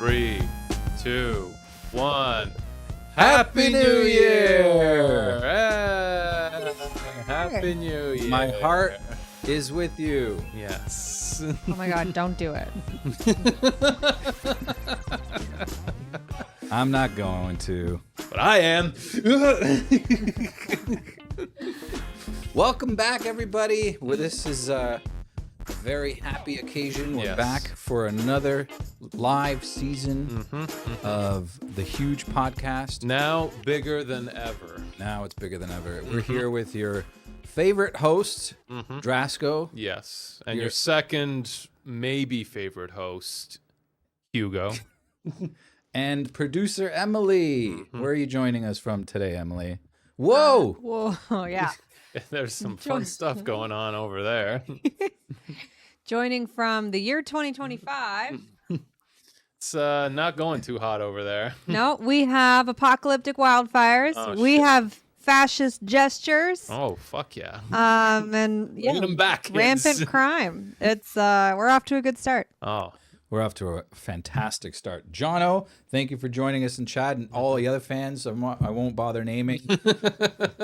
3, 2, 1. Happy New Year! Happy New Year! My heart is with you. Yes. Oh my God, don't do it. I'm not going to. But I am. Welcome back, everybody. Well, this is a very happy occasion. We're Yes. back for another live season of the huge podcast. Now bigger than ever. Now it's bigger than ever. We're here with your favorite host, Drasco. Yes. And You're- your second, maybe favorite host, Hugo. And producer Emily. Where are you joining us from today, Emily? Whoa! Whoa, yeah. There's some fun stuff going on over there. Joining from the year 2025. It's not going too hot over there. No, we have apocalyptic wildfires. Oh, we shit. have fascist gestures. Oh, fuck yeah. And yeah, Bring them back, kids. rampant crime. It's we're off to a good start. Oh, We're off to a fantastic start. Jono, thank you for joining us in chat, and all the other fans. I won't bother naming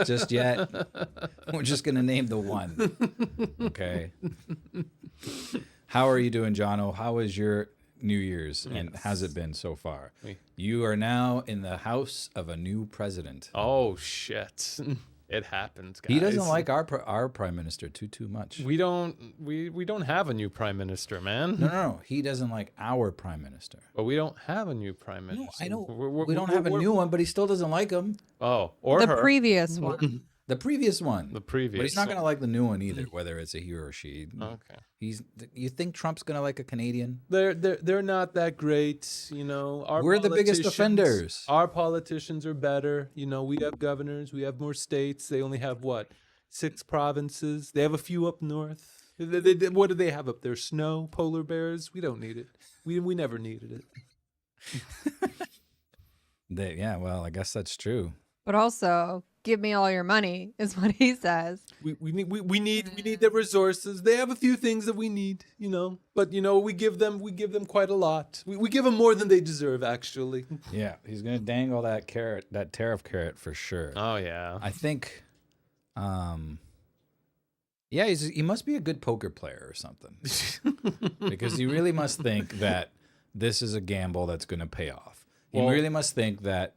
just yet. We're just going to name the one. Okay. How are you doing, Jono? How was your New Year's, and has it been so far? You are now in the house of a new president. oh shit. It happens, guys. He doesn't like our prime minister too much. We don't have a new prime minister, man. No. He doesn't like our prime minister. But we don't have a new prime minister. I know. We're- We don't have a we're- new one, but he still doesn't like him. Oh, or The her. previous one. The previous one. The previous. But he's not going to one. like the new one either, whether it's a he or she. Okay. You think Trump's going to like a Canadian? They're not that great, you know. We're the biggest politicians- offenders. Our politicians are better. You know, we have governors, we have more states. They only have what? 6 provinces. They have a few up north. What do they have up there? Snow, polar bears? We don't need it. We never needed it. Yeah, well, I guess that's true. But also, give me all your money is what he says. We need their resources. They have a few things that we need, you know. But you know, we give them quite a lot. We give them more than they deserve, actually. Yeah, he's going to dangle that carrot, that tariff carrot for sure. Oh yeah. I think, yeah, he must be a good poker player or something. Because he really must think that this is a gamble that's going to pay off. He Well- really must think that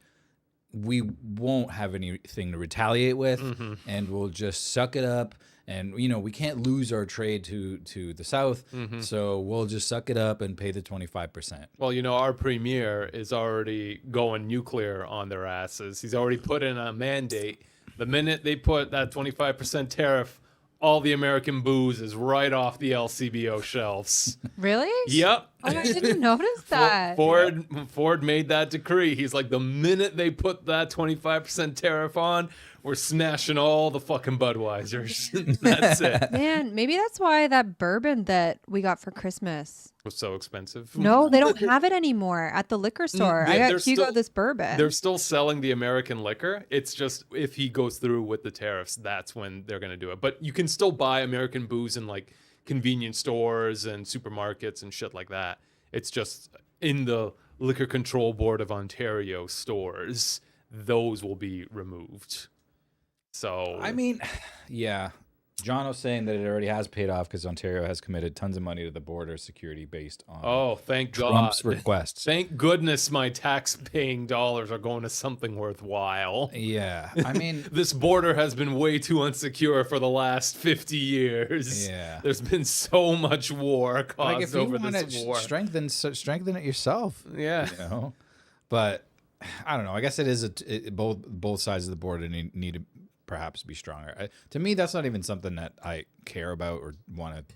we won't have anything to retaliate with, and we'll just suck it up. And you know, we can't lose our trade to the south, so we'll just suck it up and pay the 25%. Well, you know, our premier is already going nuclear on their asses. He's already put in a mandate. The minute they put that 25% tariff, all the American booze is right off the LCBO shelves. Really? Yep. Oh, I didn't notice that. Ford made that decree. He's like, the minute they put that 25% tariff on, we're smashing all the fucking Budweisers. That's it. Man, maybe that's why that bourbon that we got for Christmas. It was so expensive. No, they don't have it anymore at the liquor store. yeah, I they're got Hugo still- this bourbon. They're still selling the American liquor. It's just if he goes through with the tariffs, that's when they're going to do it. But you can still buy American booze in like convenience stores and supermarkets and shit like that. It's just in the Liquor Control Board of Ontario stores, those will be removed. So I mean, yeah. Jono's saying that it already has paid off because Ontario has committed tons of money to the border security based on oh, thank Trump's God. requests. Thank goodness my tax-paying dollars are going to something worthwhile. Yeah, I mean, This border has been way too unsecure for the last 50 years. Yeah. There's been so much war caused like if you over want this to war. strengthen it yourself, Yeah. you know. But I don't know. I guess it is both sides of the border need to perhaps be stronger. To me, that's not even something that I care about or want to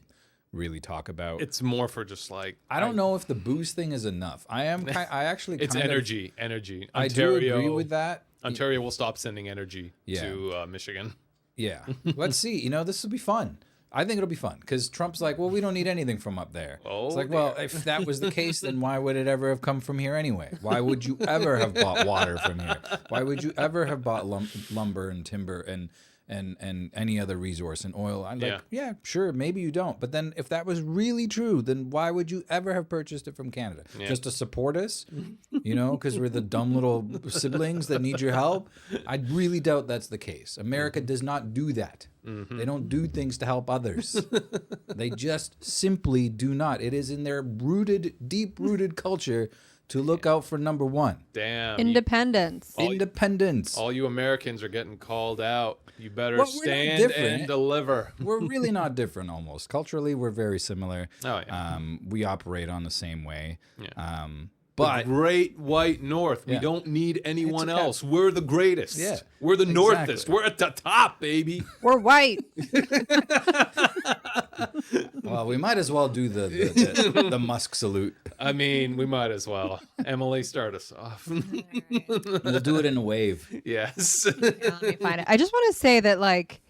really talk about. It's more for just like I don't know if the booze thing is enough. I actually it's kind of- energy. I do agree with that. Ontario will stop sending energy Yeah. to Michigan. Yeah. Let's see. You know, this will be fun. I think it'll be fun because Trump's like, well, we don't need anything from up there. Oh, it's like, well, if that was the case, then why would it ever have come from here anyway? Why would you ever have bought water from here? Why would you ever have bought lumber and timber and and any other resource and oil. I'm like, yeah, sure, maybe you don't. But then if that was really true, then why would you ever have purchased it from Canada? Just to support us, you know, because we're the dumb little siblings that need your help? I really doubt that's the case. America does not do that. They don't do things to help others. They just simply do not. It is in their deep-rooted culture to look out for number one. Damn. Independence. Independence. All you Americans are getting called out. You better stand and deliver. We're really not different almost. Culturally, we're very similar. Oh, yeah. We operate on the same way. Yeah. But the great white north. We don't need anyone else. We're the greatest. Yeah, We're the northest. We're at the top, baby. We're white. well, we might as well do the Musk salute. I mean, we might as well. Emily, start us off. We'll do it in a wave. Yes. Yeah, let me find it. I just want to say that like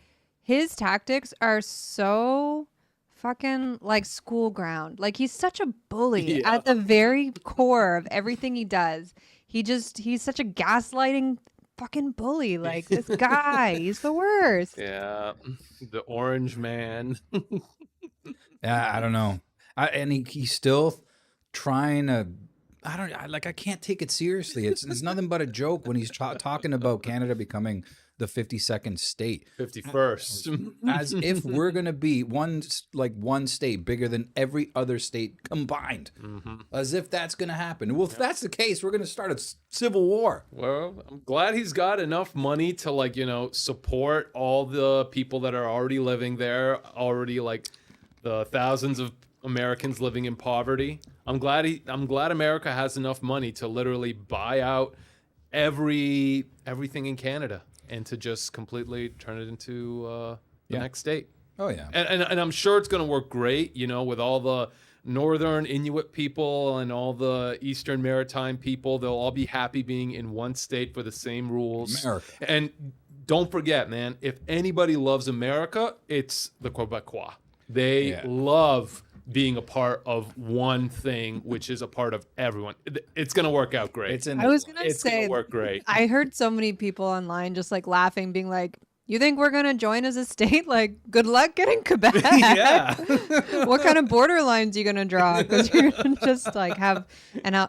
his tactics are so fucking like school ground. Like he's such a bully at the very core of everything he does. He's such a gaslighting fucking bully. Like this guy, he's the worst. Yeah. The orange man. Yeah, I don't know. And he's still trying to. I can't take it seriously. It's nothing but a joke when he's talking about Canada becoming the 52nd state. 51st. As if we're going to be one state bigger than every other state combined. As if that's going to happen. Well, if that's the case, we're going to start a civil war. Well, I'm glad he's got enough money to like, you know, support all the people that are already living there, already like the thousands of Americans living in poverty. I'm glad America has enough money to literally buy out everything in Canada and to just completely turn it into the next state. Oh yeah. And I'm sure it's going to work great, you know, with all the northern Inuit people and all the eastern maritime people. They'll all be happy being in one state for the same rules. America. And don't forget, man, if anybody loves America, it's the Quebecois. They love being a part of one thing, which is a part of everyone. It's going to work out great. I was going to say, going to work great. I heard so many people online just like laughing, being like, you think we're going to join as a state? Like, good luck getting Quebec. Yeah. What kind of border lines are you going to draw? Because you're going to just like have,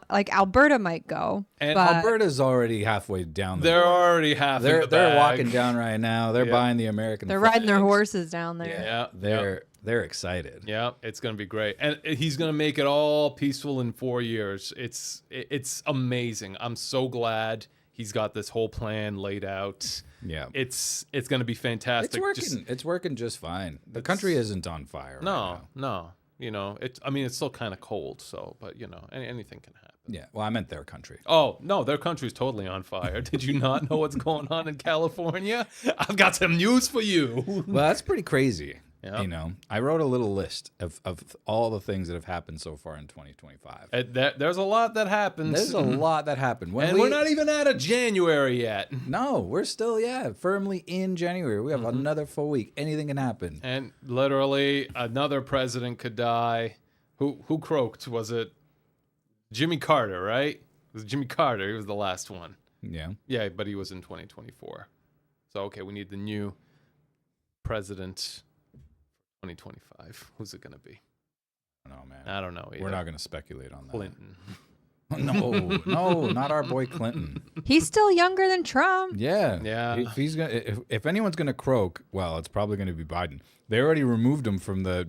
like Alberta might go. And but Alberta's already halfway down. They're already half. They're walking down right now. They're buying the American. They're riding their horses down there. Yeah. They're excited. Yeah, it's going to be great. And he's going to make it all peaceful in 4 years. It's amazing. I'm so glad he's got this whole plan laid out. Yeah. It's going to be fantastic. It's working. It's working just fine. The country isn't on fire. No. You know, it's still kind of cold, so, but you know, anything can happen. Yeah. Well, I meant their country. Oh, no, their country's totally on fire. Did you not know what's going on in California? I've got some news for you. Well, that's pretty crazy. Yeah. You know, I wrote a little list of all the things that have happened so far in 2025. There's a lot that happens. There's a lot that happened. We're not even out of January yet. No, we're still, firmly in January. We have another full week. Anything can happen. And literally another president could die. Who croaked? Was it Jimmy Carter, right? It was Jimmy Carter. He was the last one. Yeah. Yeah, but he was in 2024. So, okay, we need the new president 2025. Who's it going to be? I don't know, man. I don't know either. We're not going to speculate on that. Clinton. No, not our boy Clinton. He's still younger than Trump. Yeah. If anyone's going to croak, well, it's probably going to be Biden. They already removed him from the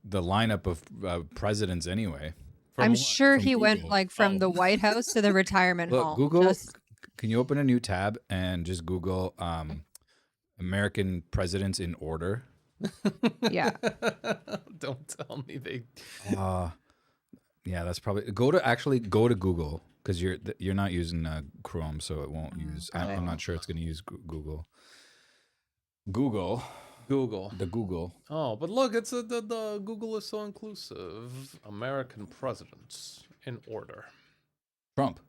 lineup of presidents anyway. I'm sure he Google. went like from the White House to the retirement home. Google. Can you open a new tab and just Google American presidents in order? Yeah. Don't tell me they. Yeah, that's probably go to Google because you're not using Chrome, so it won't use. I'm not sure it's going to use Google. The Google. Oh, but look, it's the Google is so inclusive. American presidents in order. Trump.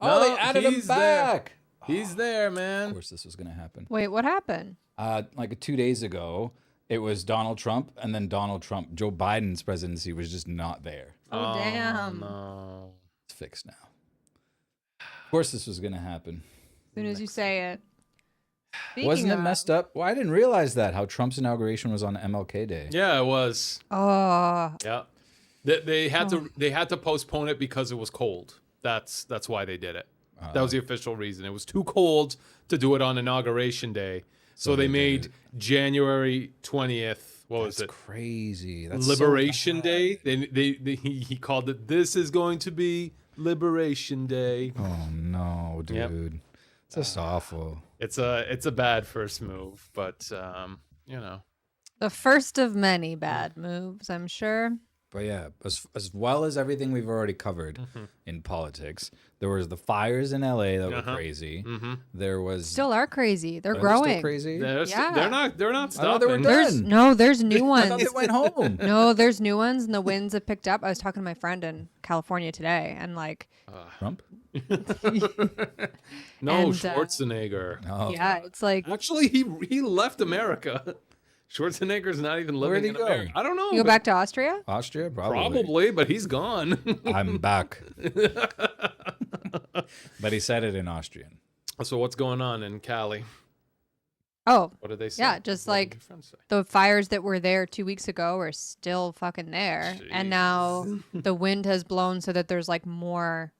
No, they added him back. He's there, man. Of course, this was going to happen. Wait, what happened? Like 2 days ago, it was Donald Trump, and then Joe Biden's presidency was just not there. Oh, damn. No. It's fixed now. Of course, this was going to happen. As soon as you say it. Wasn't it messed up? Well, I didn't realize that, how Trump's inauguration was on MLK Day. Yeah, it was. Oh. Yeah. They had to postpone it because it was cold. That's why they did it. That was the official reason. It was too cold to do it on inauguration day. So they made January 20th. What was it? Crazy. That's Liberation so Day. He called it, this is going to be Liberation Day. Oh no, dude. Yep. It's just awful. It's a bad first move, but you know. The first of many bad moves, I'm sure. But yeah, as well as everything we've already covered in politics, there was the fires in LA that were crazy. There was Still are crazy. They're Are they growing. still crazy. They're not I thought stopping. they were There's done. there's new I thought ones. they went home. No, there's new ones, and the winds have picked up. I was talking to my friend in California today, and like, Trump? No, And, Schwarzenegger. Oh, yeah, it's like Actually, he left America. Schwarzenegger's not even living Where'd he in go? America. I don't know. you go but back to Austria. Austria, probably. Probably, but he's gone. I'm back. But he said it in Austrian. So what's going on in Cali? Oh, What did they say? yeah, just What did like your friends say? the fires that were there 2 weeks ago are still fucking there, and now the wind has blown so that there's like more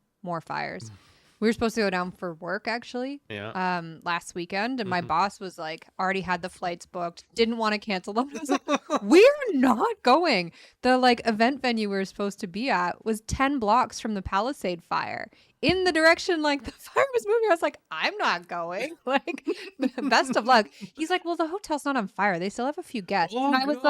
fires. We were supposed to go down for work actually Yeah. last weekend, and my boss was like already had the flights booked, didn't want to cancel them. I was like, we're not going. The like event venue we were supposed to be at was 10 blocks from the Palisade fire in the direction like the fire was moving. I was like, I'm not going. Like, best of luck. He's like, well, the hotel's not on fire. They still have a few guests. Oh, And I was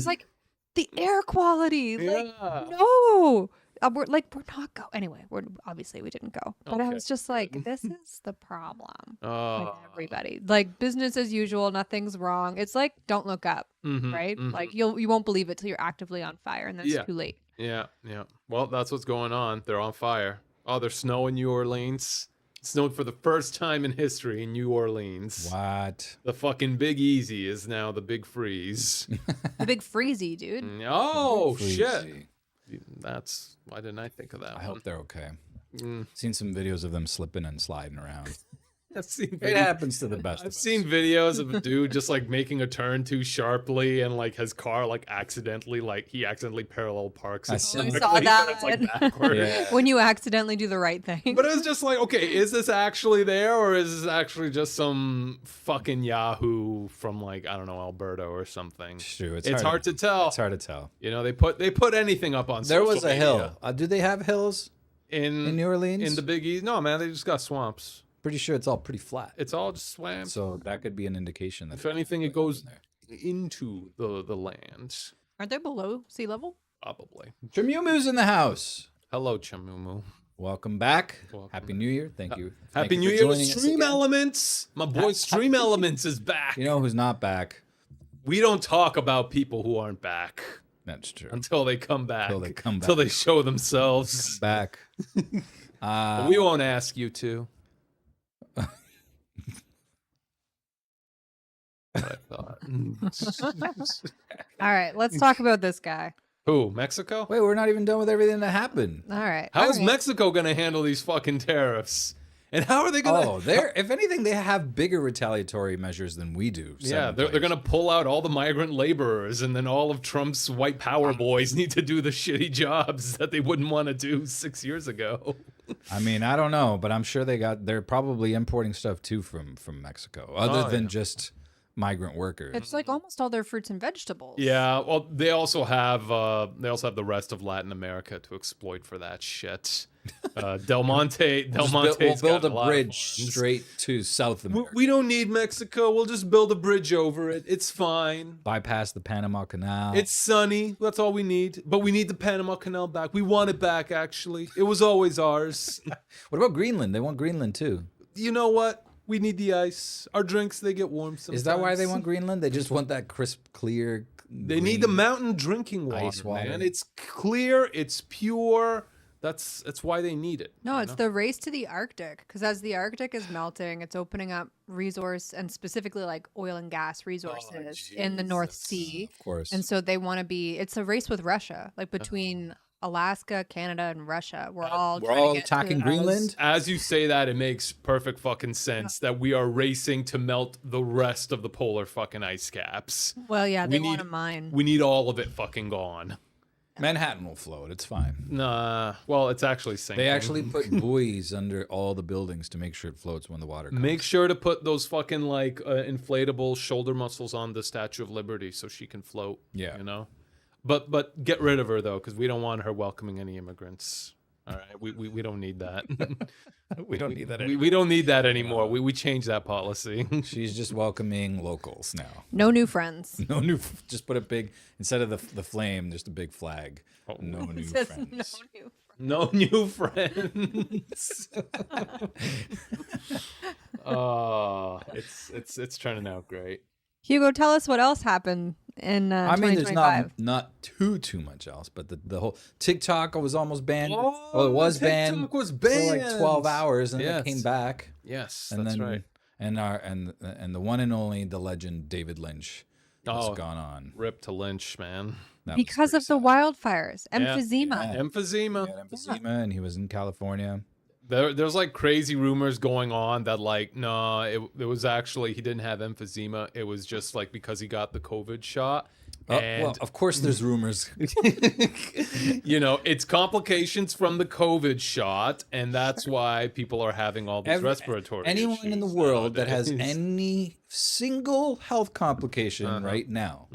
like, the air quality. Like, Yeah. no. We're not go. Anyway, we didn't go. But I Okay. was just like, this is the problem. With Oh. everybody, like business as usual, nothing's wrong. It's like, don't look up, right? Like you won't believe it till you're actively on fire, and then it's Yeah. too late. Yeah. Well, that's what's going on. They're on fire. Oh, there's snow in New Orleans. It snowed for the first time in history in New Orleans. What? The fucking Big Easy is now the Big Freeze. The big freezy, dude. Oh, shit. Freezy. Why didn't I think of that I one? hope they're okay. Mm. Seen some videos of them slipping and sliding around. I've seen It happens to the best I've of us. seen videos of a dude just like making a turn too sharply, and like his car like he accidentally parallel parks. I it saw perfectly, that. but it's like backward. Yeah. When you accidentally do the right thing. But it was just like, okay, is this actually there, or is this actually just some fucking Yahoo from like, I don't know, Alberta or something? It's true. It's hard to tell. It's hard to tell. You know, they put anything up on. There social was a media. hill. Do they have hills in New Orleans? in the Big East. No, man, they just got swamps. Pretty sure it's all pretty flat. It's all just swamps. So that could be an indication that If anything, it goes into the land. Aren't they below sea level? Probably. Chimumu's in the house. Hello, Chamumu. Welcome back. Welcome Happy New Year. Thank you. Happy Thank you New for Year, joining us Stream again. Elements. My boy Stream Elements is back. You know who's not back? We don't talk about people who aren't back That's true. until they come back. Until they come Until back. they show themselves. Back. But we won't ask you to. What I thought. All right, let's talk about this guy. Who? Mexico? Wait, we're not even done with everything that happened. All right. How all is right. Mexico going to handle these fucking tariffs? And how are they going to? Oh, if anything, they have bigger retaliatory measures than we do. Yeah, they're going to pull out all the migrant laborers, and then all of Trump's white power boys need to do the shitty jobs that they wouldn't want to do 6 years ago. I mean, I don't know, but I'm sure they're probably importing stuff too from Mexico, other than just migrant workers. It's like almost all their fruits and vegetables. Yeah, well, they also have the rest of Latin America to exploit for that shit. Del Monte, We'll build a bridge straight to South America. We don't need Mexico. We'll just build a bridge over it. It's fine. Bypass the Panama Canal. It's sunny. That's all we need. But we need the Panama Canal back. We want it back, actually. It was always ours. What about Greenland? They want Greenland too. You know what? We need the ice. Our drinks, they get warm sometimes. Is that why they want Greenland? They just want that crisp, clear. They need the mountain drinking water, Ice water. man. It's clear. It's pure. That's why they need it. No, it's the race to the Arctic, because as the Arctic is melting, it's opening up resource and specifically like oil and gas resources in the North Sea. Of course. And so they want to be, it's a race with Russia, like between Alaska, Canada, and Russia. We're all We're trying all to get attacking to Greenland. As you say that, it makes perfect fucking sense that we are racing to melt the rest of the polar fucking ice caps. Well, yeah, they We want need- to mine. We need all of it fucking gone. Manhattan will float. It's fine. Nah, well, it's actually sinking. They actually put buoys under all the buildings to make sure it floats when the water comes. Make sure to put those fucking like inflatable shoulder muscles on the Statue of Liberty so she can float. Yeah. You know? But get rid of her though, because we don't want her welcoming any immigrants. All right, we don't need that. We don't need that we don't need that anymore. We changed that policy. She's just welcoming locals now. No new friends. No new. Just put a big instead of the flame, just a big flag. No new It says friends. no new No new friends. Oh, it's turning out great. Hugo, tell us what else happened in I mean, there's 2025. not too much else, but the whole TikTok was almost banned. Oh, it was banned. TikTok was for like banned. 12 hours, and then Yes. it came back. Yes, And that's then right. and the one and only the legend David Lynch has Oh. gone on. Rip to Lynch, man. That was Because pretty of the sad. wildfires, Yeah. emphysema. Emphysema. He had emphysema, and he was in California. There's like crazy rumors going on that like no, it was actually he didn't have emphysema. It was just like because he got the COVID shot. And Well, of course, there's rumors. you know, it's complications from the COVID shot, and that's why people are having all these respiratory Anyone in the issues world that has nowadays. any single health complication right now,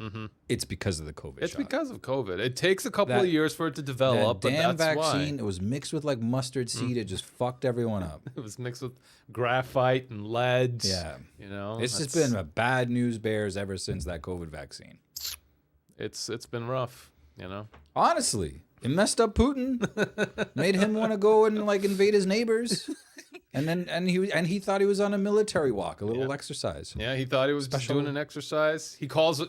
it's because of the COVID It's shot. because of COVID. It takes a couple That- of years for it to That develop, but damn that's vaccine, why. it was mixed with like mustard seed. It just fucked everyone up. It was mixed with graphite and lead. Yeah. You know, It's just that's- been a bad news bears ever since that COVID vaccine. it's been rough, you know. Honestly, it messed up Putin, made him want to go and like invade his neighbors, and he thought he was on a military walk, a little exercise. Yeah, he thought he was just Special- doing an exercise. He calls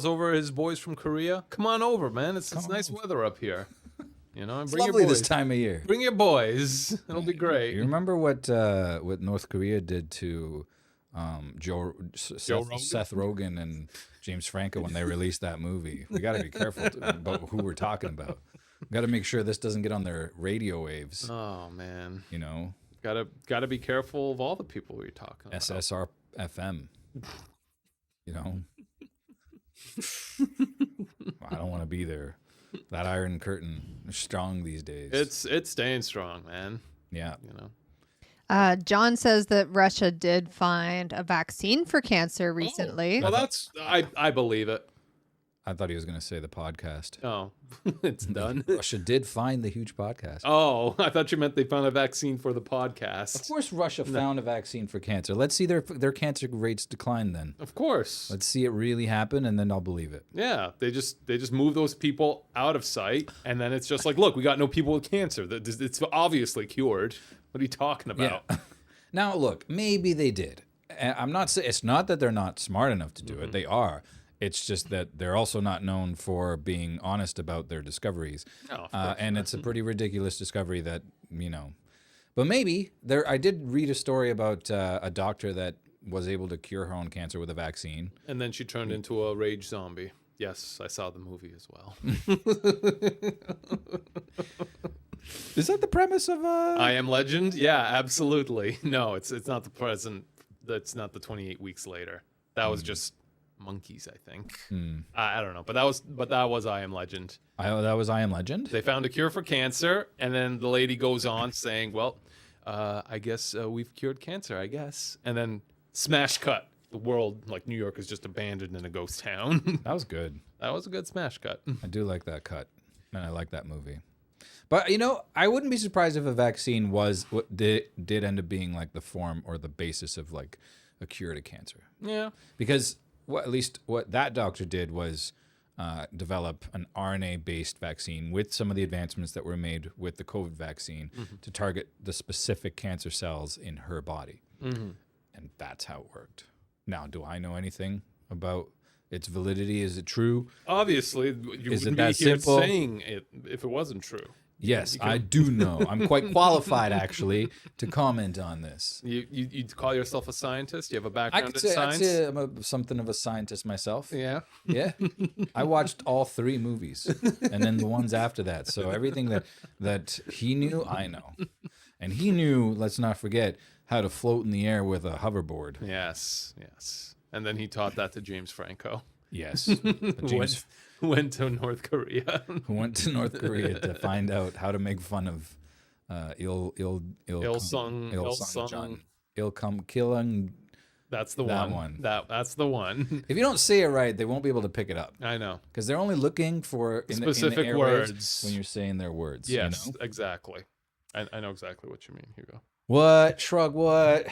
over his boys from Korea. Come on over, man. It's nice weather up here. You know, and It's bring your lovely boys. this time of year. Bring your boys. It'll be great. You remember what North Korea did to Seth Rogen and James Franco when they released that movie? We got to be careful about who we're talking about. We got to make sure this doesn't get on their radio waves. Oh man, You know, gotta be careful of all the people we're talking about. SSR FM. You know, I don't want to be there. That Iron Curtain is strong these days. It's staying strong, man. Yeah. You know. John says that Russia did find a vaccine for cancer recently. Well, that's I believe it. I thought he was going to say the podcast. Oh, it's done. Russia did find the huge podcast. Oh, I thought you meant they found a vaccine for the Of podcast. course, Russia found a vaccine for cancer. Let's see their cancer rates decline then. Of course. Let's see it really happen, and then I'll believe it. Yeah, they just move those people out of sight, and then it's just like, look, we got no people with cancer. It's obviously cured. What are you talking about? Now, look, maybe they did. And I'm not saying it's not that they're not smart enough to do it. They are. It's just that they're also not known for being honest about their discoveries. No, of course And it's a pretty ridiculous discovery that, you know. But maybe there. I did read a story about a doctor that was able to cure her own cancer with a vaccine. And then she turned into a rage zombie. Yes, I saw the movie as well. Is that the premise of I Am Legend? Yeah, absolutely. No, it's not the present. That's not the 28 weeks later. That was just monkeys, I think. I don't know, but that was I Am Legend. that was I Am Legend? They found a cure for cancer, and then the lady goes on saying, "Well, I guess we've cured cancer, I guess." And then smash cut. The world, like New York, is just abandoned in a ghost town. That was good. That was a good smash cut. I do like that cut, and I like that movie. But you know, I wouldn't be surprised if a vaccine was what did end up being like the form or the basis of like a cure to cancer. Yeah. Because at least what that doctor did was develop an RNA-based vaccine with some of the advancements that were made with the COVID vaccine to target the specific cancer cells in her body, and that's how it worked. Now, do I know anything about its validity? Is it true? Obviously, you Is it wouldn't that be here simple? saying it if it wasn't true. Yes, I do know. I'm quite qualified, actually, to comment on this. You call yourself a scientist? You have a I background could in say, science? I'd say I'm something of a scientist myself. Yeah. Yeah. I watched all 3 movies and then the ones after that. So everything that he knew, I know. And he knew, let's not forget, how to float in the air with a hoverboard. Yes. Yes. And then he taught that to James Franco. Yes. Who James went to North Korea. who went to North Korea to find out how to make fun of Il-sung. Killing. That's the That one. one. That's the one. If you don't say it right, they won't be able to pick it up I know. because they're only looking for in Specific the airwaves words. when you're saying their words. Yes, You know? exactly. I know exactly what you mean, Hugo. What shrug? What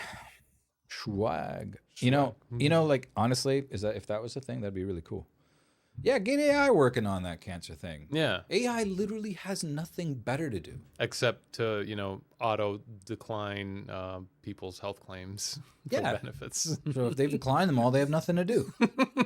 swag? You know, like honestly, if that was a thing, that'd be really cool. Yeah, get AI working on that cancer thing. Yeah. AI literally has nothing better to do. Except to, auto decline people's health claims for Yeah. benefits. So if they've declined them all, they have nothing to do.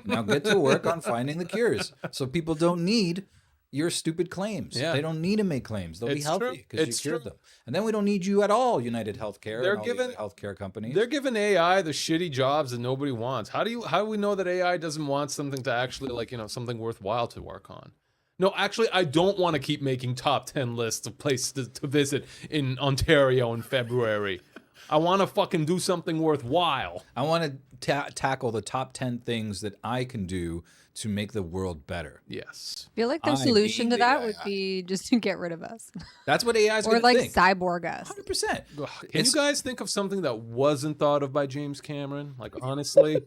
Now get to work on finding the cures, so people don't need your stupid claims. Yeah. They don't need to make claims. They'll be It's healthy true. because you It's cured true. them. And then we don't need you at all, United Healthcare They're and all the giving- other healthcare companies. They're giving AI the shitty jobs that nobody wants. How do we know that AI doesn't want something to actually something worthwhile to work on? No, actually, I don't want to keep making top 10 lists of places to visit in Ontario in February. I want to fucking do something worthwhile. I want to tackle the top 10 things that I can do to make the world better. Yes. I feel like the I solution need to the that would AI. be just to get rid of us. That's what AI is Or going to like think. cyborg us. 100%. Can you guys think of something that wasn't thought of by James Cameron? Like, honestly,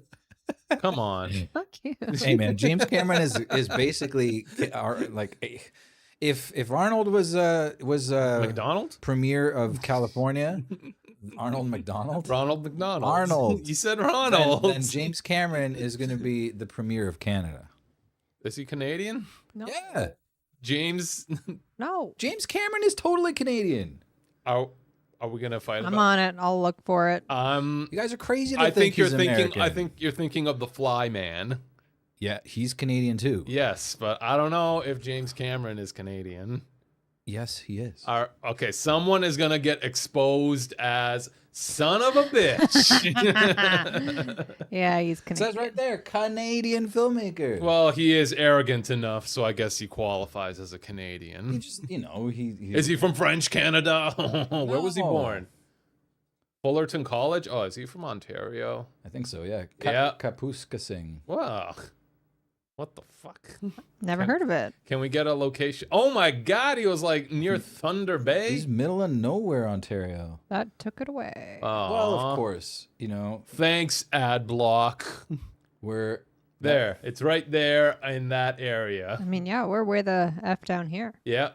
come on. Fuck you. Hey man, James Cameron is basically if Arnold was McDonald? premier of California, Arnold McDonald. Ronald McDonald. Arnold. You said Ronald. Then James Cameron is going to be the premier of Canada. Is he Canadian? No. Yeah, James, No. James Cameron is totally Canadian. are we gonna fight I'm about? on it. I'll look for it. You guys are crazy to I think you're he's thinking. American. I think you're thinking of the Fly Man. Yeah, he's Canadian too. Yes, but I don't know if James Cameron is Canadian. Yes, he is. Okay, someone is gonna get exposed as son of a bitch. Yeah, he's It says Canadian. right there, Canadian filmmaker. Well, he is arrogant enough, so I guess he qualifies as a he Canadian. just, he Is he from French Canada? Where was he No. born? Fullerton College? Oh, is he from Ontario? I think so. Yeah. Yeah. Kapuskasing. Wow. What the fuck? Never heard of it. Can we get a location? Oh my God, he was like near Thunder Bay. He's middle of nowhere, Ontario. That took it away. Well, Aw. of course, Thanks, ad block. we're There, it's right there in that area. I mean, yeah, we're way the F down here. Yeah.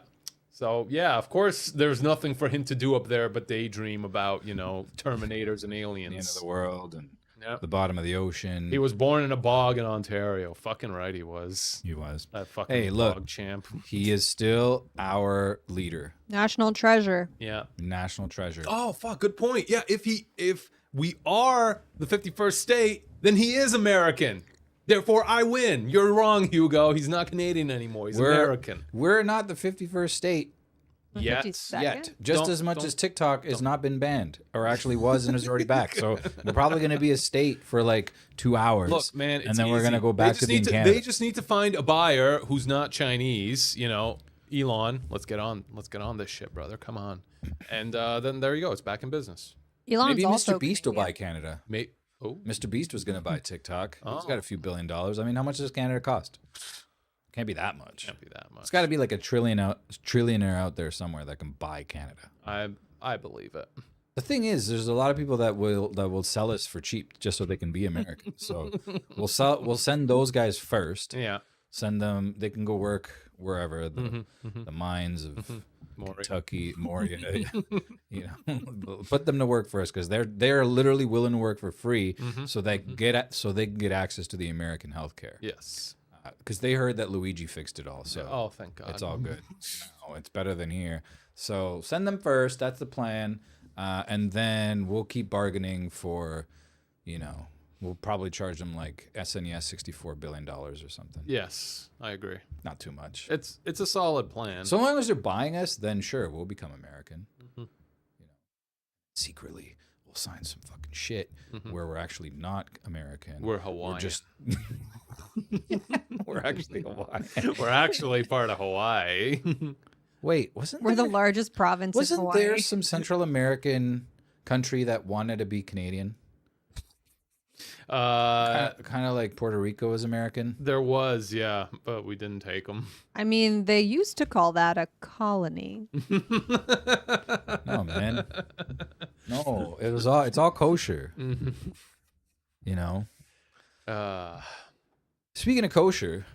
So yeah, of course, there's nothing for him to do up there but daydream about Terminators and the aliens. end of the world and Yep. the bottom of the ocean. He was born in a bog in Ontario. Fucking right, he was. He was. That fucking Hey, look. bog champ. He is still our leader, National treasure. Yeah. national treasure. Oh fuck, good point. Yeah, if we are the 51st state, then he is American. Therefore, I win. You're wrong, Hugo. He's not Canadian anymore. He's American. We're not the 51st state The Yet. 52nd? yet. Just Don't- as much don't- as TikTok has not been banned, or actually was and is already back. So we're probably going to be a state for like 2 hours. Look, man, and it's then we're going to easy. go back They to just being need Canada. They just need to find a buyer who's not Chinese. Elon. Let's get on this shit, brother. Come on. And then there you go. It's back in business. Elon's Maybe also Mr. Beast will Canadian. buy Canada. Oh, Mr. Beast was going to buy TikTok. He's Oh. got a few $1 billion. I mean, how much does Canada cost? Can't be that much. can't be that much. It's got to be like a trillionaire out there somewhere that can buy Canada. I believe it. The thing is, there's a lot of people that will sell us for cheap just so they can be American. So we'll send those guys first. Yeah. Send them. They can go work wherever the mines of More. Kentucky, Moria. Put them to work for us because they're literally willing to work for free, so they can get access to the American healthcare. Yes. Because they heard that Luigi fixed it all, so Oh, thank God. it's all good. It's better than here. So send them first. That's the plan, and then we'll keep bargaining for, We'll probably charge them like SNES $64 billion or something. Yes, I agree. Not too much. It's a solid plan. So long as they're buying us, then sure, we'll become American. Mhm. You know, secretly, we'll sign some fucking shit Mhm. where we're actually not American. We're Hawaiian. We're just. We're actually Hawaiian. We're actually part of Hawaii. Wait, wasn't We're the there, largest province in wasn't Hawaii. there some Central American country that wanted to be Canadian? Kind of like Puerto Rico is American. There was, yeah, but we didn't take them. I mean, they used to call that a colony. No, man. No, it's all kosher. You know. Speaking of kosher,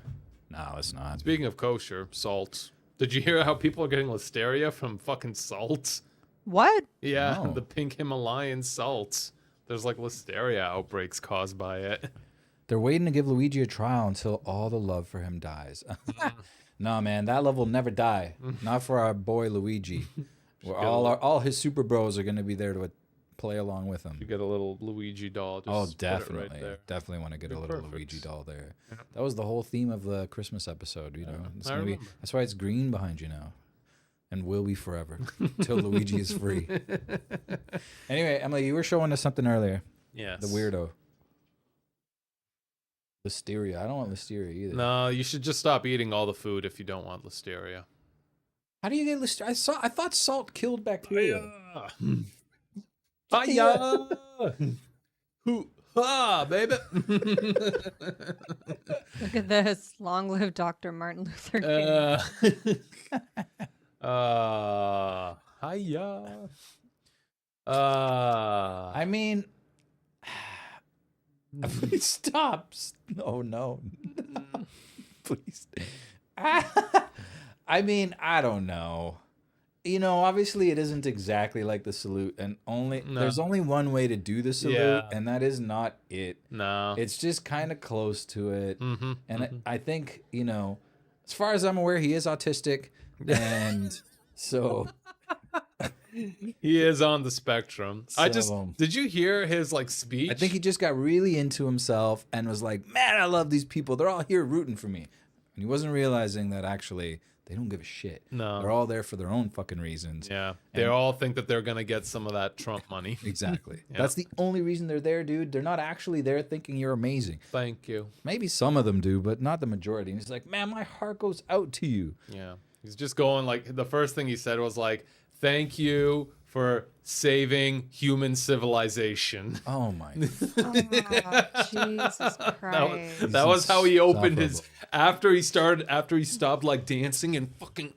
no, it's not. Speaking of kosher, salt. Did you hear how people are getting listeria from fucking salt? What? Yeah, No. the pink Himalayan salt. There's like listeria outbreaks caused by it. They're waiting to give Luigi a trial until all the love for him dies. No, man, that love will never die. Not for our boy Luigi. Where all his super bros are going to be there to play along with him. You get a little Luigi doll. Just Oh, put it definitely. right there. Definitely want to get a little perfect. Luigi doll there. Yeah. That was the whole theme of the Christmas episode, you know. It's I gonna be, remember. that's why it's green behind you now. And will be forever. Till Luigi is free. Anyway, Emily, you were showing us something earlier. Yes. The weirdo. Listeria. I don't want listeria either. No, you should just stop eating all the food if you don't want listeria. How do you get listeria? I thought salt killed bacteria. Hiya! Hoo ha, baby! Look at this. Long live Dr. Martin Luther King. Hiya. I mean, please stop. No. Please. I mean, I don't know. You know, obviously it isn't exactly like the salute, and there's only one way to do the salute, and that is not it. No. It's just kind of close to it. Mm-hmm. And I think, you know, as far as I'm aware, he is autistic, and so He is on the spectrum. So- Did you hear his like speech? I think he just got really into himself and was like, man, I love these people. They're all here rooting for me. And he wasn't realizing that actually they don't give a shit. No. They're all there for their own fucking reasons. Yeah. They all think that they're going to get some of that Trump money. Exactly. Yeah. That's the only reason they're there, dude. They're not actually there thinking you're amazing. Thank you. Maybe some of them do, but not the majority. And he's like, man, my heart goes out to you. Yeah. He's just going like, the first thing he said was like, thank you for saving human civilization. Oh, my. Oh, Jesus Christ. That was how he opened his insufferable. after he stopped like dancing and fucking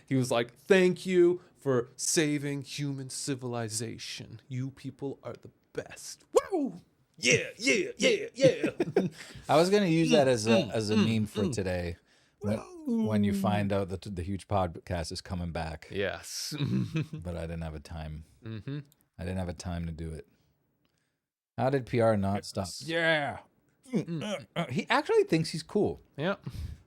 he was like, thank you for saving human civilization. You people are the best. Woo! Yeah. I was going to use that as a meme for today. When you find out that the huge podcast is coming back. Yes. But I didn't have a time. Mm-hmm. I didn't have a time to do it. How did PR not stop? Yeah. He actually thinks he's cool. Yeah.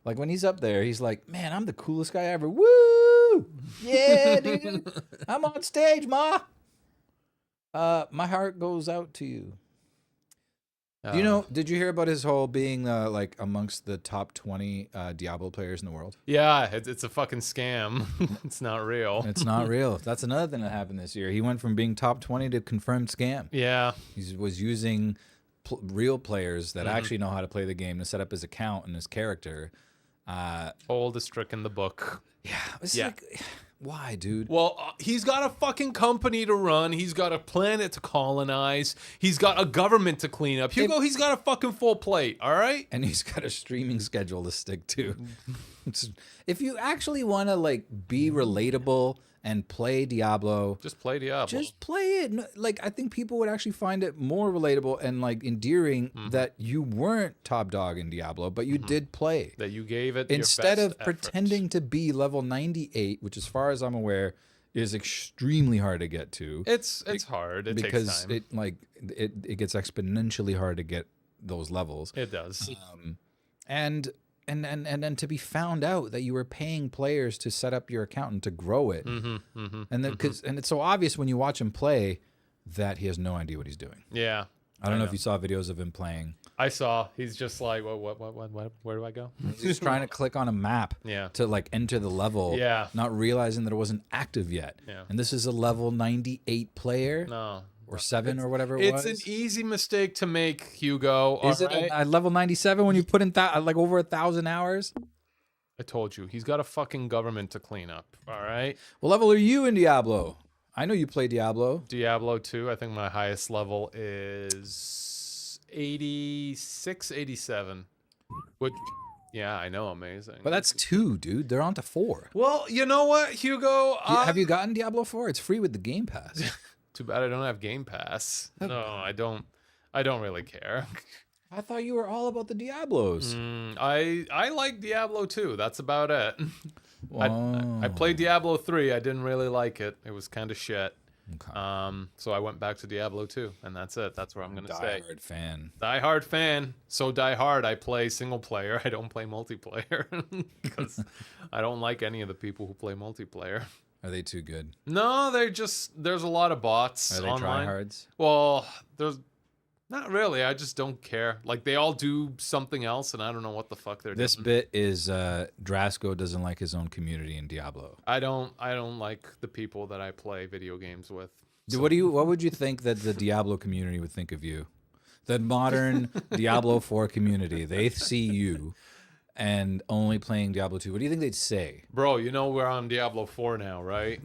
Like when he's up there, he's like, man, I'm the coolest guy ever. Woo! Yeah, dude. I'm on stage, ma. My heart goes out to you. Do you know, did you hear about his whole being like amongst the top 20 Diablo players in the world? Yeah, it's a fucking scam. It's not real. It's not real. That's another thing that happened this year. He went from being top 20 to confirmed scam. Yeah. He was using real players that actually know how to play the game to set up his account and his character. Oldest trick in the book. Yeah. It's Yeah. like, why, dude? Well, he's got a fucking company to run. He's got a planet to colonize. He's got a government to clean up. Hugo, he's got a fucking full plate, all right? And he's got a streaming schedule to stick to. If you actually want to like be relatable and play Diablo, Just play Diablo. just play it. Like I think people would actually find it more relatable and like endearing that you weren't top dog in Diablo, but you did play. that you gave it Instead your of best effort. pretending to be level 98, which as far as I'm aware is extremely hard to get to. It's hard. It because takes time. it like it gets exponentially hard to get those levels. It does. And then to be found out that you were paying players to set up your account and to grow it. And then and it's so obvious when you watch him play that he has no idea what he's doing. Yeah. I don't know if you saw videos of him playing. I saw. He's just like, what? Where do I go? He's trying to click on a map to like enter the level, not realizing that it wasn't active yet. Yeah. And this is a level 98 player. No. Or 7 or whatever it was. It's an easy mistake to make, Hugo. Is it at level 97 when you put in like over 1,000 hours? I told you. He's got a fucking government to clean up, all right? What level are you in Diablo? I know you play Diablo. Diablo 2, I think my highest level is 86, 87. Which, yeah, I know, amazing. But that's 2, dude. They're on to 4. Well, you know what, Hugo? Have you gotten Diablo 4? It's free with the Game Pass. Too bad I don't have Game Pass. No, I don't really care. I thought you were all about the Diablos. I like Diablo 2. That's about it. I played Diablo 3. I didn't really like it. It was kind of shit. Okay. So I went back to Diablo 2, and that's it. That's where I'm going to stay. Die-hard fan. Die-hard fan. So die-hard, I play single player. I don't play multiplayer because I don't like any of the people who play multiplayer. Are they too good? No, there's a lot of bots. Are they online. tryhards? Well, there's not really. I just don't care. Like they all do something else, and I don't know what the fuck they're doing. This bit is Drasco doesn't like his own community in Diablo. I don't like the people that I play video games with. So. What would you think that the Diablo community would think of you? The modern Diablo 4 community, they see you and only playing Diablo 2. What do you think they'd say? Bro, you know we're on Diablo 4 now, right?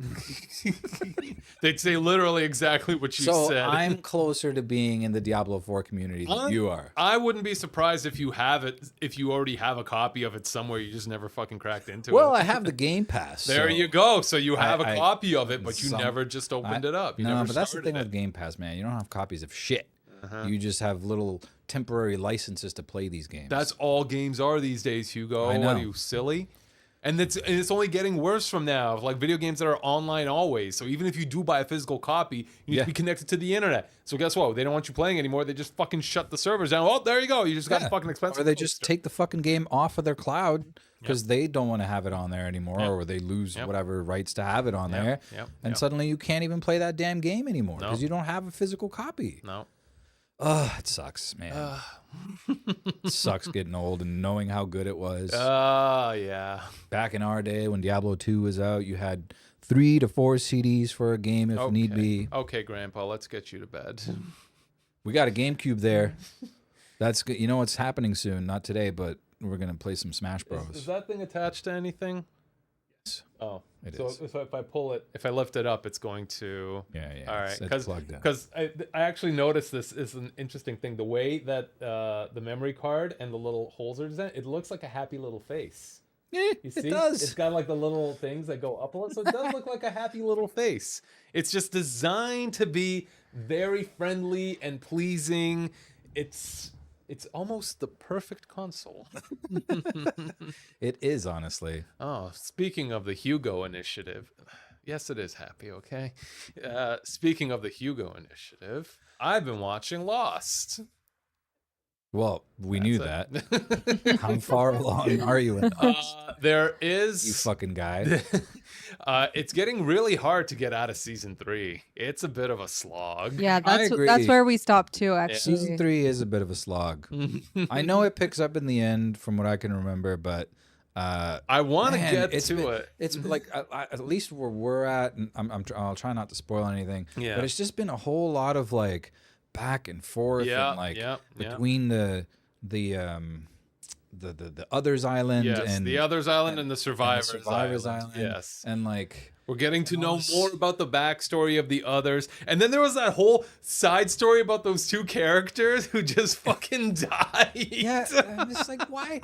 They'd say literally exactly what you said. So I'm closer to being in the Diablo 4 community than you are. I wouldn't be surprised if you have it, if you already have a copy of it somewhere. You just never fucking cracked into it. Well, I have the Game Pass. There you go. So you have a copy of it, but you never just opened it up. No, but that's the thing with Game Pass, man. You don't have copies of shit. You just have little temporary licenses to play these games. That's all games are these days, Hugo. I know. What are you, silly? And it's only getting worse from now. Like video games that are online always. So even if you do buy a physical copy, you need to be connected to the internet. So guess what? They don't want you playing anymore. They just fucking shut the servers down. Oh, there you go. You just got fucking expensive. Or they just take the fucking game off of their cloud because they don't want to have it on there anymore, or they lose whatever rights to have it on there. And suddenly you can't even play that damn game anymore because you don't have a physical copy. No. Oh, it sucks, man. It sucks getting old and knowing how good it was. Yeah. Back in our day when Diablo 2 was out, you had 3 to 4 CDs for a game if need be. Okay, Grandpa, let's get you to bed. We got a GameCube there. That's good. You know what's happening soon? Not today, but we're gonna play some Smash Bros. Is that thing attached to anything? Yes. Oh, it is. So if I pull it, if I lift it up, it's going to. Yeah. All right, it's plugged in. Because I actually noticed this is an interesting thing. The way that the memory card and the little holes are designed, it looks like a happy little face. Yeah, you see? It does. It's got like the little things that go up a little, so it does look like a happy little face. It's just designed to be very friendly and pleasing. It's almost the perfect console. It is, honestly. Oh, speaking of the Hugo Initiative, yes, it is happy, okay? Speaking of the Hugo Initiative, I've been watching Lost. Well, we knew that. How far along are you in Lost? There is... You fucking guy. It's getting really hard to get out of season 3. It's a bit of a slog. Yeah, that's where we stopped too, actually. Season 3 is a bit of a slog. I know it picks up in the end from what I can remember, but I want to get to it. It's like at least where we're at, and I'll try not to spoil anything. Yeah. But it's just been a whole lot of like back and forth and like between the Others Island and the Others Island and the Survivors Island. Yes. And like we're getting to know more about the backstory of the Others. And then there was that whole side story about those 2 characters who just fucking died. Yeah, I'm just like, why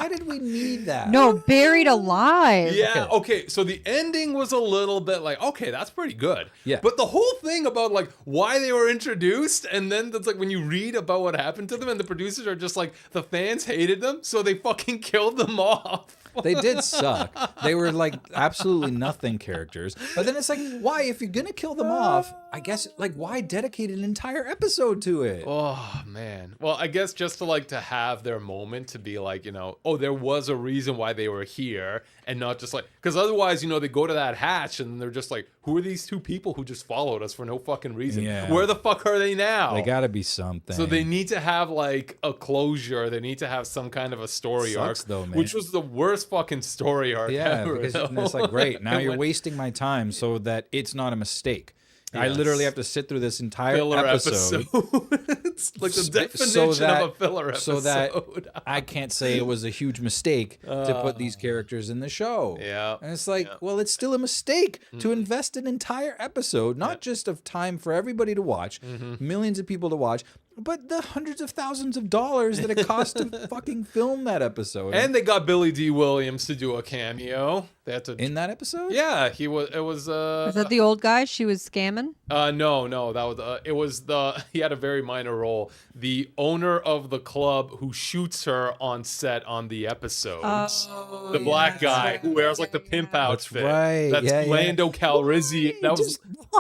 did we need that? No, buried alive. Yeah, okay. So the ending was a little bit like, okay, that's pretty good. Yeah. But the whole thing about like why they were introduced, and then that's like when you read about what happened to them, and the producers are just like, the fans hated them, so they fucking killed them off. They did suck. They were like absolutely nothing characters. But then it's like, why, if you're gonna kill them off, I guess like why dedicate an entire episode to it? Oh man. Well, I guess just to have their moment to be like, oh, there was a reason why they were here, and not just like, because otherwise, they go to that hatch and they're just like, who are these two people who just followed us for no fucking reason? Yeah. Where the fuck are they now? They gotta be something. So they need to have like a closure. They need to have some kind of a story arc, though, man. which was the worst fucking story arc ever. Because though. it's like, great, now you're wasting my time so that it's not a mistake. I literally have to sit through this entire filler episode. It's like the definition of a filler episode. So that I can't say it was a huge mistake to put these characters in the show. Yeah. And it's like, well, it's still a mistake to invest an entire episode, not just of time for everybody to watch, millions of people to watch, but the hundreds of thousands of dollars that it cost to fucking film that episode. And they got Billy D. Williams to do a cameo. They had to in that episode? Yeah, it was Was that the old guy she was scamming? No, that was it was he had a very minor role. The owner of the club who shoots her on set on the episodes. The black guy who wears like the pimp outfit. Right. That's Lando Calrissian.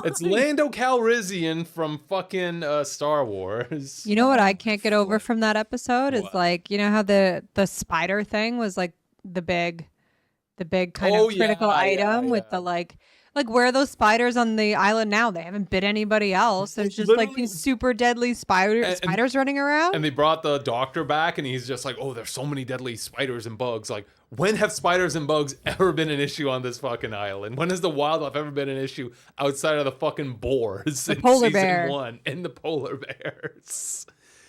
It's Lando Calrissian from fucking Star Wars. You know what I can't get over from that episode is like, how the spider thing was like the big kind of critical item with the like where are those spiders on the island now? They haven't bit anybody else. There's just like these super deadly spiders running around. And they brought the doctor back and he's just like, oh, there's so many deadly spiders and bugs. Like, when have spiders and bugs ever been an issue on this fucking island? When has the wildlife ever been an issue outside of the fucking boars in polar bear. season 1 and the polar bears?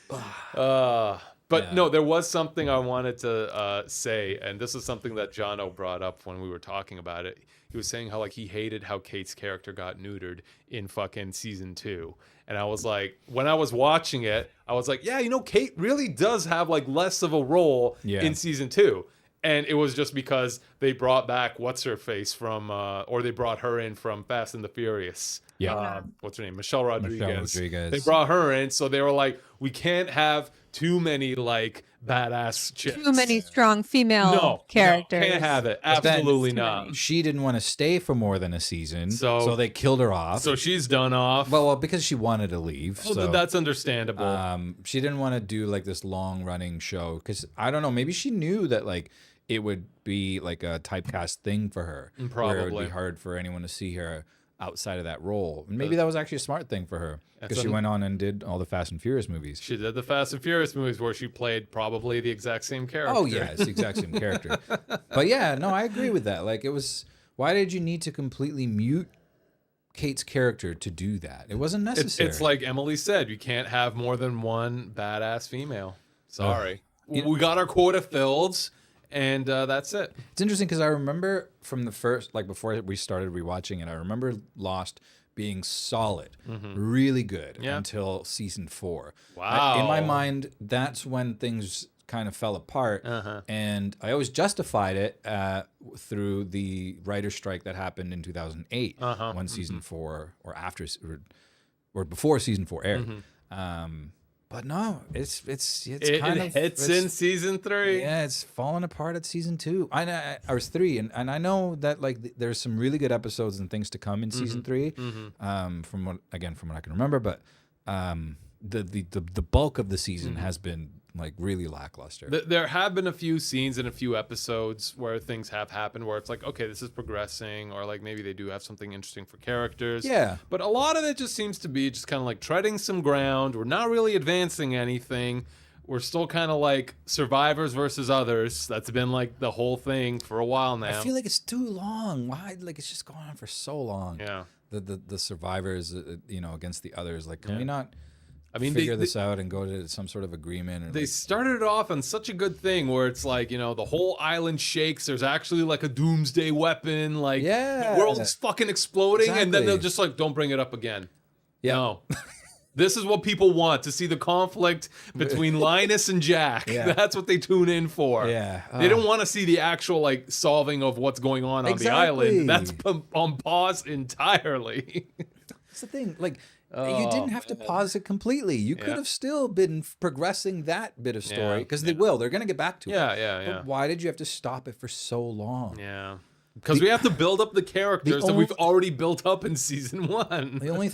But no, there was something I wanted to say, and this is something that Jono brought up when we were talking about it. He was saying how like he hated how Kate's character got neutered in fucking season 2. And I was like, when I was watching it, I was like, yeah, Kate really does have like less of a role in season 2. And it was just because they brought back what's her face from, or they brought her in from Fast and the Furious. Yeah. What's her name? Michelle Rodriguez. Rodriguez. They brought her in, so they were like, we can't have too many like badass chicks. Too many strong female characters. No, can't have it. Absolutely not. She didn't want to stay for more than a season, so they killed her off. So she's done off. Well, because she wanted to leave. Well, so that's understandable. She didn't want to do like this long running show because I don't know. Maybe she knew that like it would be like a typecast thing for her. Probably. Where it would be hard for anyone to see her outside of that role. And maybe that was actually a smart thing for her because she went on and did all the Fast and Furious movies. She did the Fast and Furious movies where she played probably the exact same character. Oh, yeah, it's the exact same character. But yeah, no, I agree with that. Like, it was, why did you need to completely mute Kate's character to do that? It wasn't necessary. It's like Emily said, you can't have more than one badass female. Sorry. We got our quota filled. And that's it. It's interesting because I remember from the first, like before we started rewatching it, I remember Lost being solid, really good until season 4. Wow. In my mind, that's when things kind of fell apart. And I always justified it through the writer's strike that happened in 2008 when season 4 or after or before season 4 aired. But no, it's kind of hits in season 3. Yeah, it's falling apart at season 2. I was 3, and I know that like there's some really good episodes and things to come in season 3. From what I can remember, but the bulk of the season has been like really lackluster. There have been a few scenes and a few episodes where things have happened where it's like, okay, this is progressing, or like maybe they do have something interesting for characters. Yeah. But a lot of it just seems to be just kind of like treading some ground. We're not really advancing anything. We're still kind of like survivors versus others. That's been like the whole thing for a while now. I feel like it's too long. Why? Like it's just going on for so long. Yeah. The survivors, against the others. Like, can we not? I mean, figure this out and go to some sort of agreement. Or they started it off on such a good thing where it's like, the whole island shakes. There's actually like a doomsday weapon. Like, the world is fucking exploding. And then they'll just like, don't bring it up again. Yeah. No. This is what people want, to see the conflict between Linus and Jack. Yeah. That's what they tune in for. Yeah. They don't want to see the actual like solving of what's going on the island. That's on pause entirely. That's the thing. Like, you didn't have to pause it completely. You could have still been progressing that bit of story because they will. They're going to get back to it. Yeah. But why did you have to stop it for so long? Yeah. Because we have to build up the characters that we've already built up in season 1. The only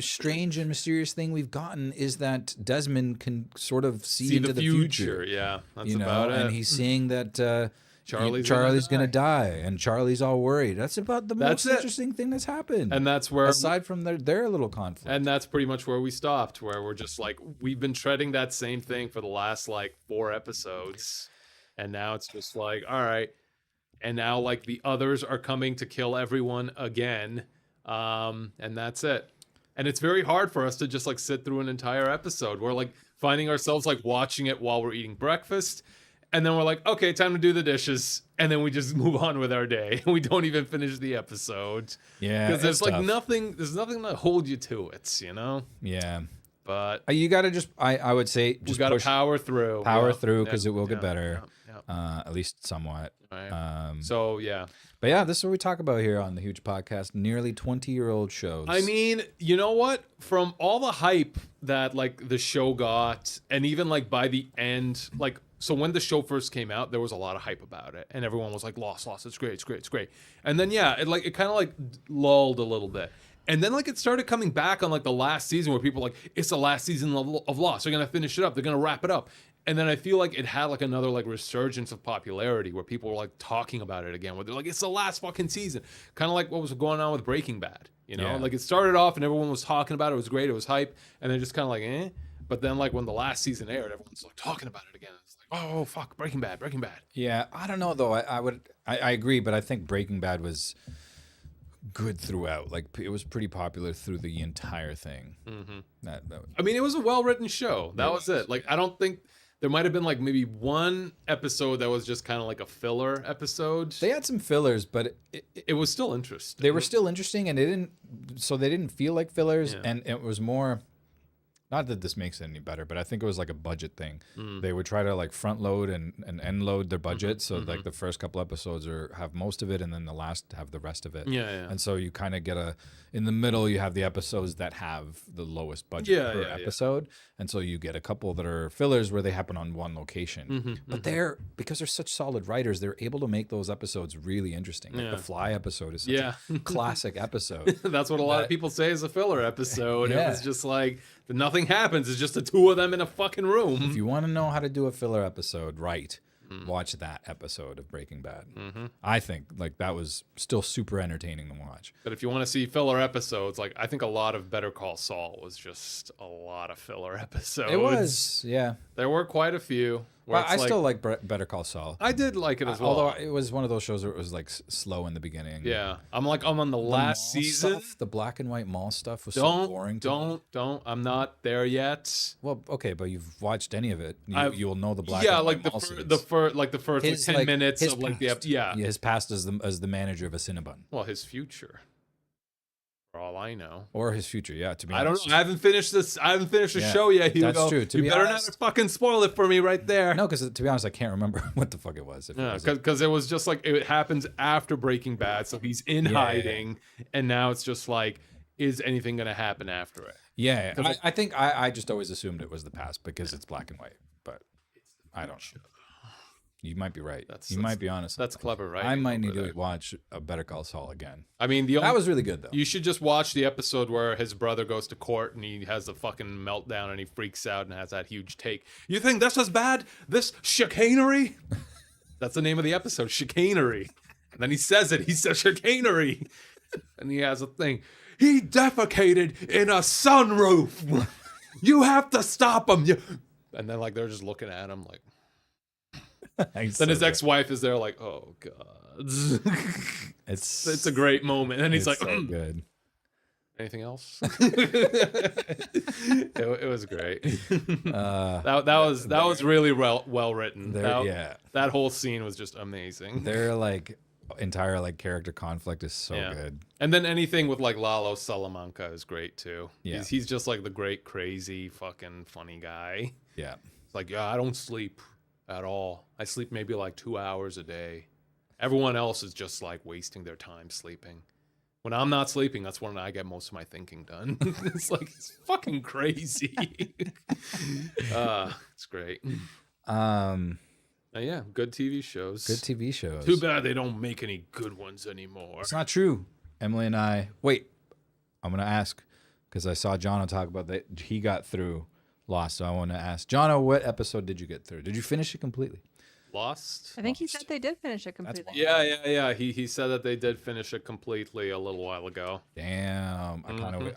strange and mysterious thing we've gotten is that Desmond can sort of see into the future. Yeah, that's about it. And he's seeing that Charlie's gonna die, and Charlie's all worried. That's about the That's most it. interesting thing that's happened. And that's where, aside from their little conflict. and that's pretty much where we stopped, where we're just like, we've been treading that same thing for the last like 4 episodes. And now it's just like, all right. And now like the others are coming to kill everyone again. And that's it. And it's very hard for us to just like sit through an entire episode. We're like finding ourselves like watching it while we're eating breakfast. And then we're like, okay, time to do the dishes. And then we just move on with our day. We don't even finish the episode. Yeah. Because there's like tough. nothing to hold you to it, you know? Yeah. But You got to just, I would say, we just got to push, power through. power Yeah. through because Yeah. it will get Yeah. better. Yeah. At least somewhat. Right. So, yeah. But yeah, this is what we talk about here on the Huge Podcast. Nearly 20-year-old shows. I mean, you know what? From all the hype that like the show got, and even like by the end, like, so when the show first came out, there was a lot of hype about it, and everyone was like, Lost, it's great, it's great, it's great. And then yeah, it kind of like lulled a little bit. And then like it started coming back on like the last season where people were like, it's the last season of Lost. They're gonna finish it up. They're gonna wrap it up. And then I feel like it had like another like resurgence of popularity where people were like talking about it again. Where they're like, it's the last fucking season. Kind of like what was going on with Breaking Bad. You know, Yeah. like it started off and everyone was talking about it. It was great. It was hype. And then just kind of like, eh. But then like when the last season aired, everyone's like talking about it again. It's like, oh fuck, Breaking Bad. Yeah, I don't know though. I agree, but I think Breaking Bad was good throughout. Like it was pretty popular through the entire thing. That I mean, it was a well-written show. That was it. Like I don't think there might have been like maybe one episode that was just kind of like a filler episode. they had some fillers, but It was still interesting. they were still interesting, and they didn't feel like fillers, Yeah. and it was more. Not that this makes it any better, but I think it was like a budget thing. They would try to like front load and end load their budget, so like the first couple episodes have most of it, and then the last have the rest of it. Yeah. And so you kind of get in the middle, you have the episodes that have the lowest budget per episode, and so you get a couple that are fillers where they happen on one location. But because they're such solid writers, they're able to make those episodes really interesting. Like the Fly episode is such a classic episode. That's what a lot of people say is a filler episode. Yeah. It was just like nothing happens. It's just the two of them in a fucking room. If you want to know how to do a filler episode right, watch that episode of Breaking Bad. I think like that was still super entertaining to watch. But if you want to see filler episodes, like I think a lot of Better Call Saul was just a lot of filler episodes. It was, yeah. There were quite a few. where Well, I it's still like Better Call Saul. I did like it as well. Although it was one of those shows where it was like slow in the beginning. Yeah, I'm on the last Mall season. stuff, the black and white mall stuff was so boring. Don't. I'm not there yet. Well, okay, but you've watched any of it. You'll know the black. Yeah, and like white mall scenes. the first His, 10 like, minutes his of like the past. yeah. His past as the manager of a Cinnabon, Well, his future. For all I know. or his future. Yeah, to be I honest. don't know. I haven't finished the Yeah, show yet, Hugo. that's true. To You be better honest- not fucking spoil it for me right there. No, because to be honest, I can't remember what the fuck it was. If it Yeah, was because it was just like it happens after Breaking Bad, so he's in hiding, and now it's just like, is anything gonna happen after it? Yeah, I think I just always assumed it was the past because it's black and white, but I don't know. You might be right. You might be honest. That's clever, right? I might need to watch a Better Call Saul again. I mean, That was really good though. You should just watch the episode where his brother goes to court and he has a fucking meltdown and he freaks out and has that huge take. You think this is bad? This chicanery? That's the name of the episode, chicanery. And then he says it. He says chicanery. And he has a thing. He defecated in a sunroof. You have to stop him. And then like they're just looking at him like. Then his ex-wife is there like, oh god. It's a great moment. And he's like, so good. Anything else? it was great. That was really well written. That whole scene was just amazing. Their like entire like character conflict is so good. And then anything with like Lalo Salamanca is great too. Yeah. He's just like the great crazy fucking funny guy. Yeah. It's like, I don't sleep at all. I sleep maybe like 2 hours a day. Everyone else is just like wasting their time sleeping. When I'm not sleeping, that's when I get most of my thinking done. It's like, it's fucking crazy. It's great. Yeah, good TV shows. Good TV shows. Too bad they don't make any good ones anymore. It's not true. Emily and I. Wait, I'm gonna ask because I saw Jono talk about that. He got through Lost, so I want to ask Jono, what episode did you get through? Did you finish it completely? Lost. I think he said they did finish it completely. Yeah. He said that they did finish it completely a little while ago. Damn,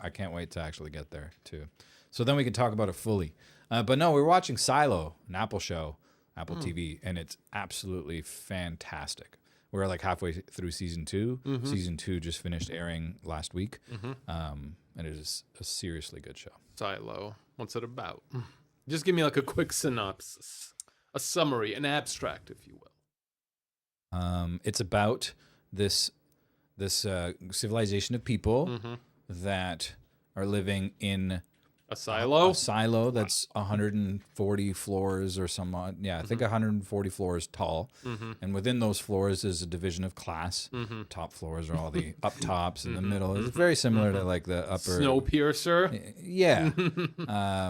I can't wait to actually get there too. So then we can talk about it fully. But no, we're watching Silo, an Apple show, Apple TV, and it's absolutely fantastic. We're like halfway through season 2. Season 2 just finished airing last week, and it is a seriously good show. Silo. What's it about? Just give me like a quick synopsis, a summary, an abstract, if you will. It's about this civilization of people that are living in A silo? a silo that's 140 floors or some odd. Yeah, I think 140 floors tall. And within those floors is a division of class. Top floors are all the up tops in the middle. It's very similar to like the upper Snowpiercer? Yeah.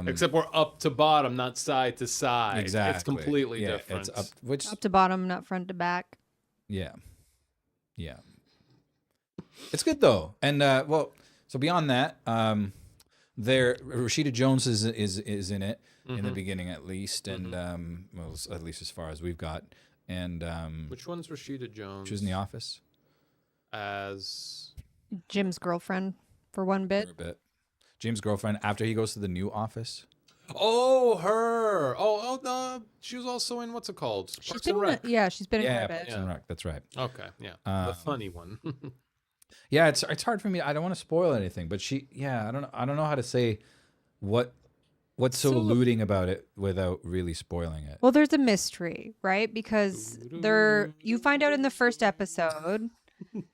Except we're up to bottom, not side to side. Exactly. It's completely Yeah, different. It's up Top to bottom, not front to back. Yeah. It's good though. And so beyond that, there Rashida Jones is in it in the beginning at least, and well, at least as far as we've got. And Which one's Rashida Jones? she was in The Office As Jim's girlfriend for one bit. for a bit. James' girlfriend after he goes to the new office. Oh, her. Oh, no. She was also in what's it called? Parks and Rec. She's been in Yeah, for a bit. Parks and Rec, that's right. Okay, yeah. The funny one. Yeah, it's hard for me. I don't want to spoil anything, but I don't know how to say what's so alluding about it without really spoiling it. Well, there's a mystery, right? Because you find out in the first episode.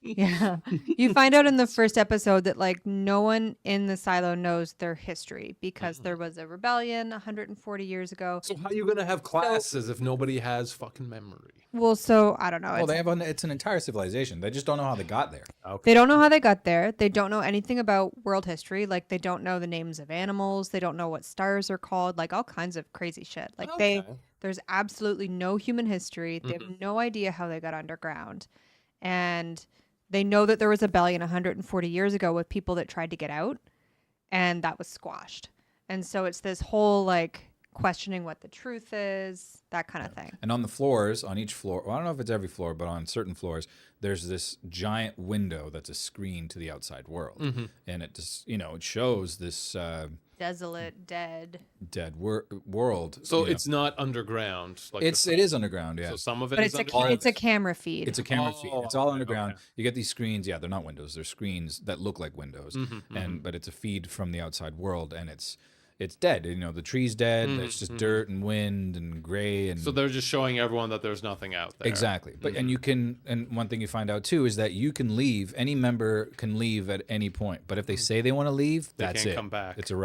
Yeah. You find out in the first episode that like no one in the silo knows their history because there was a rebellion 140 years ago. So how are you going to have classes if nobody has fucking memory? Well, so I don't know. Well, it's an entire civilization. They just don't know how they got there. They don't know how they got there. They don't know anything about world history. Like they don't know the names of animals. They don't know what stars are called. Like all kinds of crazy shit. Like there's absolutely no human history. They have no idea how they got underground. And they know that there was a rebellion 140 years ago with people that tried to get out, and that was squashed. And so it's this whole like questioning what the truth is, that kind of thing. And on the floors, on each floor, well, I don't know if it's every floor, but on certain floors, there's this giant window that's a screen to the outside world. And it just, it shows this Desolate, dead world. So it's not underground. Like it is underground, yeah. So some of it but is it's a camera feed. It's a camera feed. It's all underground. Okay. You get these screens. Yeah, they're not windows. They're screens that look like windows. But it's a feed from the outside world, and it's dead. The tree's dead. It's just dirt and wind and gray. And So they're just showing everyone that there's nothing out there. exactly. But and one thing you find out too is that you can leave. Any member can leave at any point. But if they say they want to leave, that's can't it. come back. It's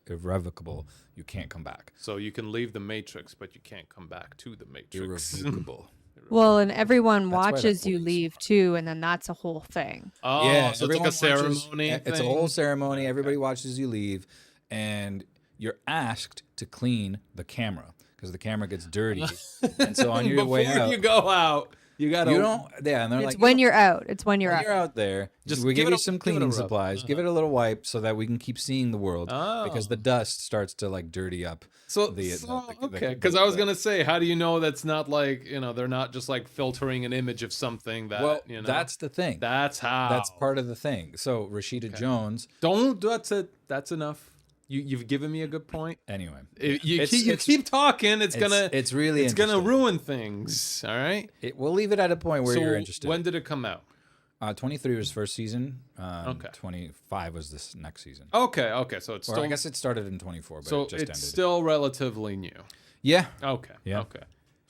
irrevocable. You can't come back. So you can leave the Matrix, but you can't come back to the Matrix. Irrevocable. Well, and everyone why that watches you voice. leave too, and then that's a whole thing. Oh, Yeah, so it's like a ceremony. It's a whole ceremony. Everybody watches you leave, and you're asked to clean the camera because the camera gets dirty. And so on your way out, you go out, you gotta. you don't. Yeah, and they're It's like, when you're out. It's when you're when out. you're out there, Just we give give it you a- some give it a cleaning rub. supplies. Give it a little wipe so that we can keep seeing the world. Oh. Because the dust starts to like dirty up. Okay, because I was gonna say, how do you know that's not like they're not just like filtering an image of something that Well, that's the thing. that's how That's part of the thing. So Rashida Jones. Don't that's it. That's enough. You've given me a good point. Anyway, You keep talking. It's gonna interesting. ruin things. All right. We'll leave it at a point where So you're interested. when did it come out? 23 was first season. Okay. 25 was this next season. Okay. So it's Or still I guess it started in 24, but so it just it's ended. still relatively new. Yeah. Okay. Yeah. Okay.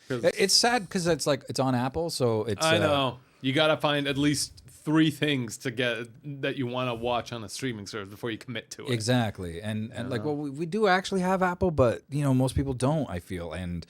'Cause It's sad because it's on Apple, so it's. I know you got to find at least 3 things to get that you want to watch on a streaming service before you commit to it. Exactly, and like, well, we do actually have Apple, but most people don't. I feel, and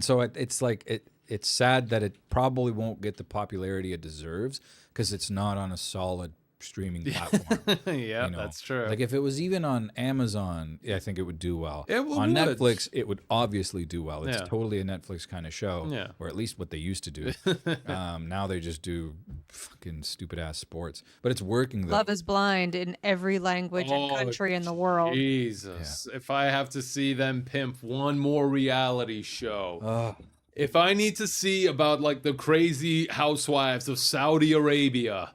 so it's like it's sad that it probably won't get the popularity it deserves because it's not on a solid streaming platform. Yeah, you know? that's true. Like if it was even on Amazon, I think it would do well. On would. Netflix, it would obviously do well. It's Yeah. totally a Netflix kind of show, Yeah. or at least what they used to do. Now they just do fucking stupid ass sports, but it's working though. Love is Blind in every language and country in the world. Jesus. If I have to see them pimp one more reality show, if I need to see about like the crazy housewives of Saudi Arabia,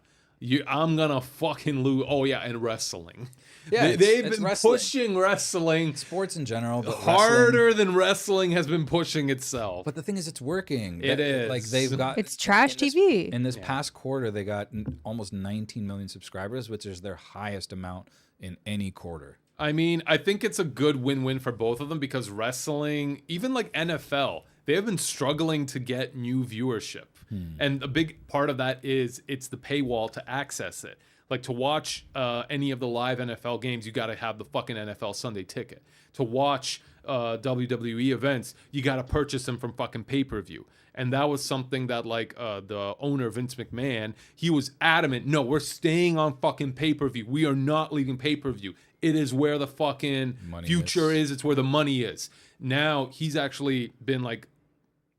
I'm gonna fucking lose. Oh yeah, and wrestling. Yeah, they've it's been wrestling. pushing wrestling Sports in general, but harder than wrestling has been pushing itself. But the thing is, it's working. It is. Like they've got. It's trash TV. In this past quarter, they got almost 19 million subscribers, which is their highest amount in any quarter. I mean, I think it's a good win-win for both of them because wrestling, even like NFL, they have been struggling to get new viewership. And a big part of that is it's the paywall to access it. Like to watch any of the live NFL games, you got to have the fucking NFL Sunday ticket. To watch WWE events, you got to purchase them from fucking pay-per-view. And that was something that like the owner, Vince McMahon, he was adamant, no, we're staying on fucking pay-per-view. We are not leaving pay-per-view. It is where the fucking future is. It's where the money is. Now he's actually been like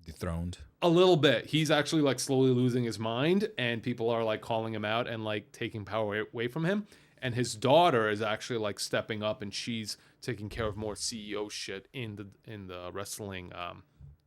dethroned. A little bit. He's actually like slowly losing his mind, and people are like calling him out and like taking power away from him. And his daughter is actually like stepping up, and she's taking care of more CEO shit in the wrestling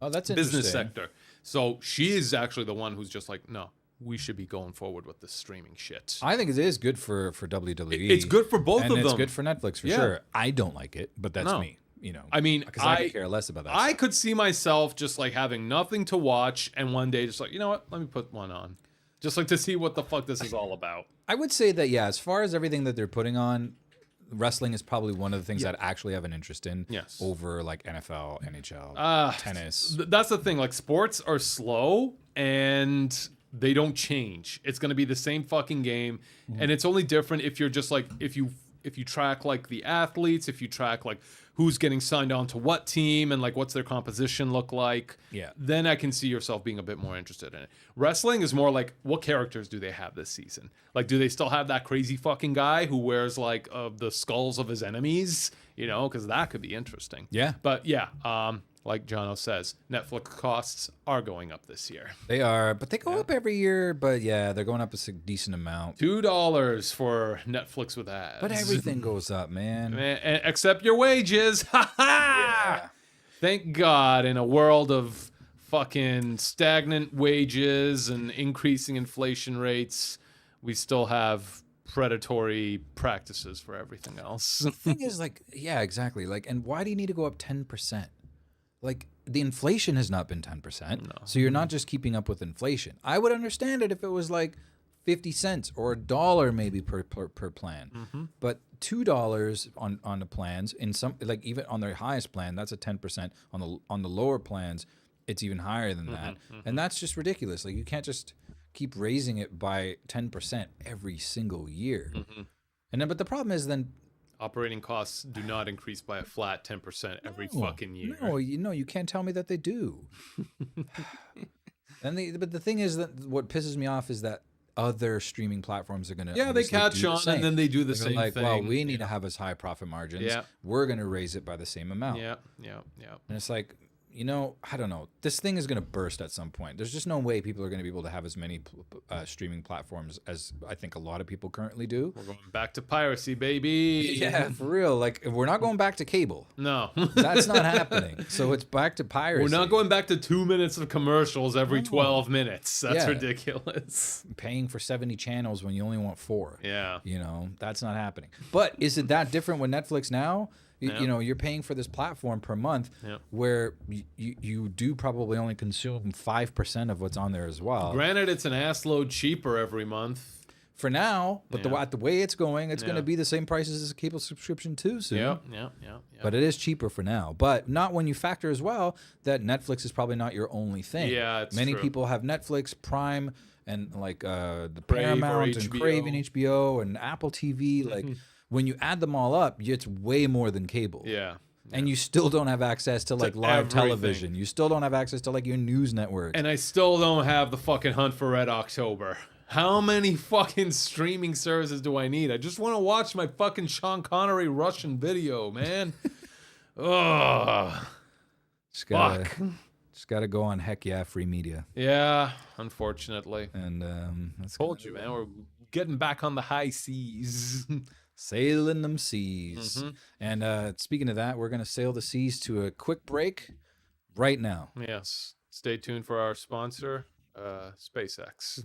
that's business sector. So she is actually the one who's just like, no, we should be going forward with this streaming shit. I think it is good for WWE. It's good for both and of them. It's good for Netflix for sure. I don't like it, but that's me. You know, I mean, because I could care less about that. I could see myself just like having nothing to watch, and one day just like, you know what, let me put one on, just like to see what the fuck this is all about. I would say that as far as everything that they're putting on, wrestling is probably one of the things that I actually have an interest in. Yes. Over like NFL, NHL, tennis. That's the thing. Like sports are slow and they don't change. It's going to be the same fucking game, and it's only different if you're just like if you track like the athletes, if you track like who's getting signed on to what team and like what's their composition look like. Yeah. Then I can see yourself being a bit more interested in it. Wrestling is more like, what characters do they have this season? Like, do they still have that crazy fucking guy who wears like the skulls of his enemies? You know, because that could be interesting. Yeah. But yeah, like Jono says, Netflix costs are going up this year. They are, but they go up every year. But yeah, they're going up a decent amount. $2 for Netflix with ads. But everything goes up, man. Except your wages. Ha ha! Yeah. Thank God, in a world of fucking stagnant wages and increasing inflation rates, we still have predatory practices for everything else. The thing is, like, yeah, exactly. Like, and why do you need to go up 10%? Like, the inflation has not been 10%. No. So you're not just keeping up with inflation. I would understand it if it was like 50 cents or $1 maybe per plan. But $2 on the plans, in some, like even on their highest plan, that's a 10%. On the lower plans, it's even higher than that. And that's just ridiculous. Like, you can't just keep raising it by 10% every single year. And then, but the problem is then operating costs do not increase by a flat 10% every fucking year. No, you can't tell me that they do. But the thing is that what pisses me off is that other streaming platforms are going to they catch on and then they do the same like, thing. well, we need to have as high profit margins. Yeah. We're going to raise it by the same amount. Yeah. And it's like, you know, I don't know. This thing is going to burst at some point. There's just no way people are going to be able to have as many streaming platforms as I think a lot of people currently do. We're going back to piracy, baby. Yeah, for real. Like, we're not going back to cable. No. That's not happening. So it's back to piracy. We're not going back to 2 minutes of commercials every 12 minutes. That's ridiculous. Paying for 70 channels when you only want 4. Yeah. You know, that's not happening. But is it that different with Netflix now? You know, you're paying for this platform per month where you do probably only consume 5% of what's on there as well. Granted, it's an ass load cheaper every month. For now, but the way it's going, it's going to be the same prices as a cable subscription too soon. Yeah. But it is cheaper for now. But not when you factor as well that Netflix is probably not your only thing. Yeah, it's Many true. people have Netflix, Prime, and like the Crave or Paramount and HBO. Crave and HBO and Apple TV. Like, when you add them all up, it's way more than cable. Yeah. And you still don't have access to like live television. You still don't have access to like your news network. And I still don't have the fucking Hunt for Red October. How many fucking streaming services do I need? I just want to watch my fucking Sean Connery Russian video, man. Ugh. Fuck. Just gotta go on Heck Yeah Free Media. Yeah, unfortunately. And that's Told you, man. We're getting back on the high seas. sailing them seas. And speaking of that, we're gonna sail the seas to a quick break right now. Yes. Stay tuned for our sponsor, SpaceX.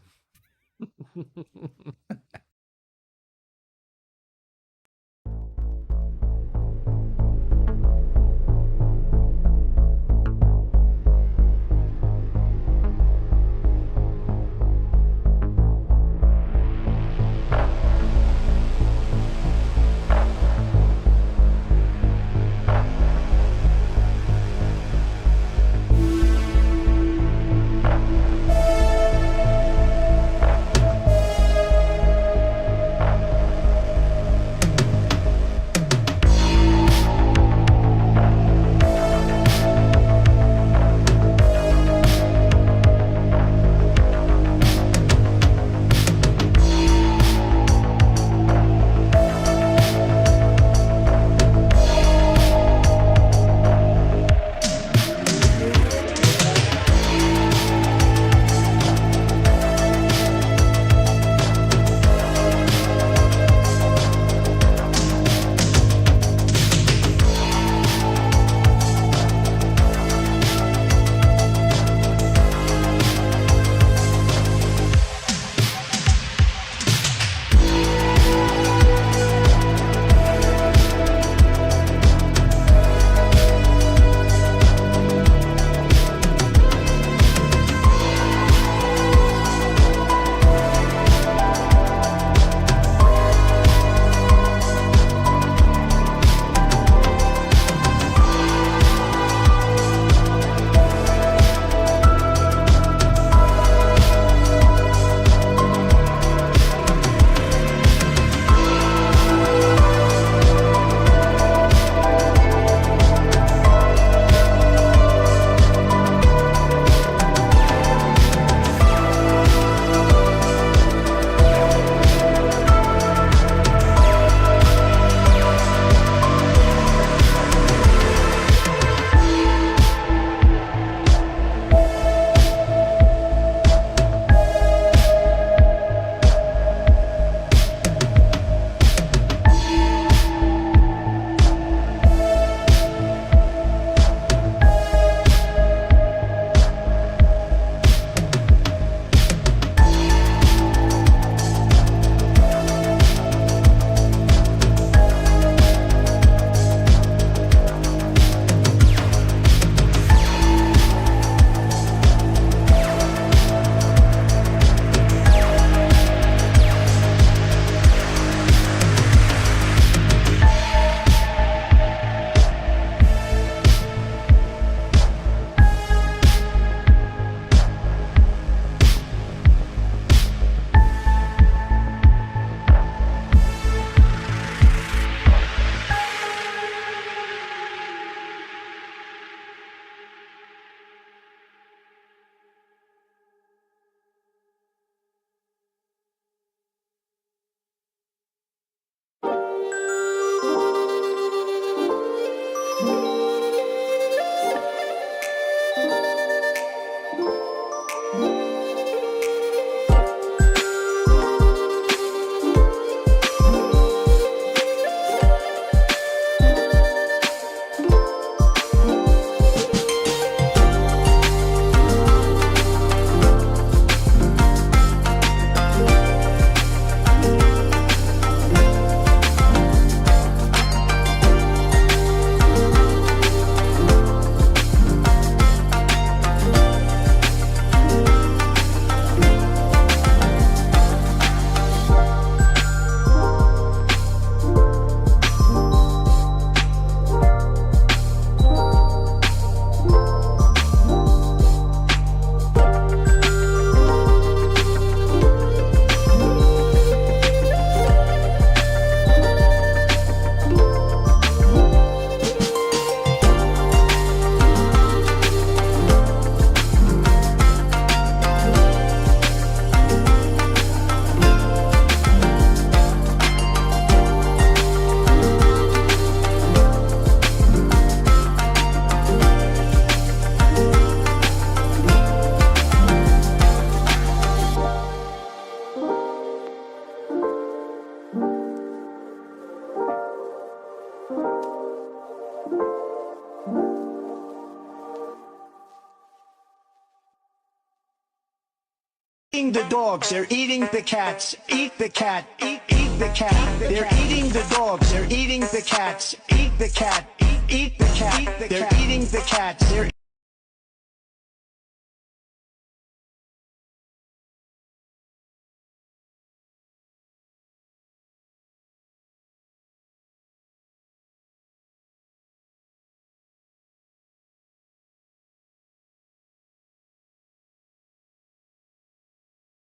the dogs, they're eating the cats. Eat the cat, eat the cat. They're eating the dogs, they're eating the cats. Eat the cat, eat the cat. They're eating the cats. They're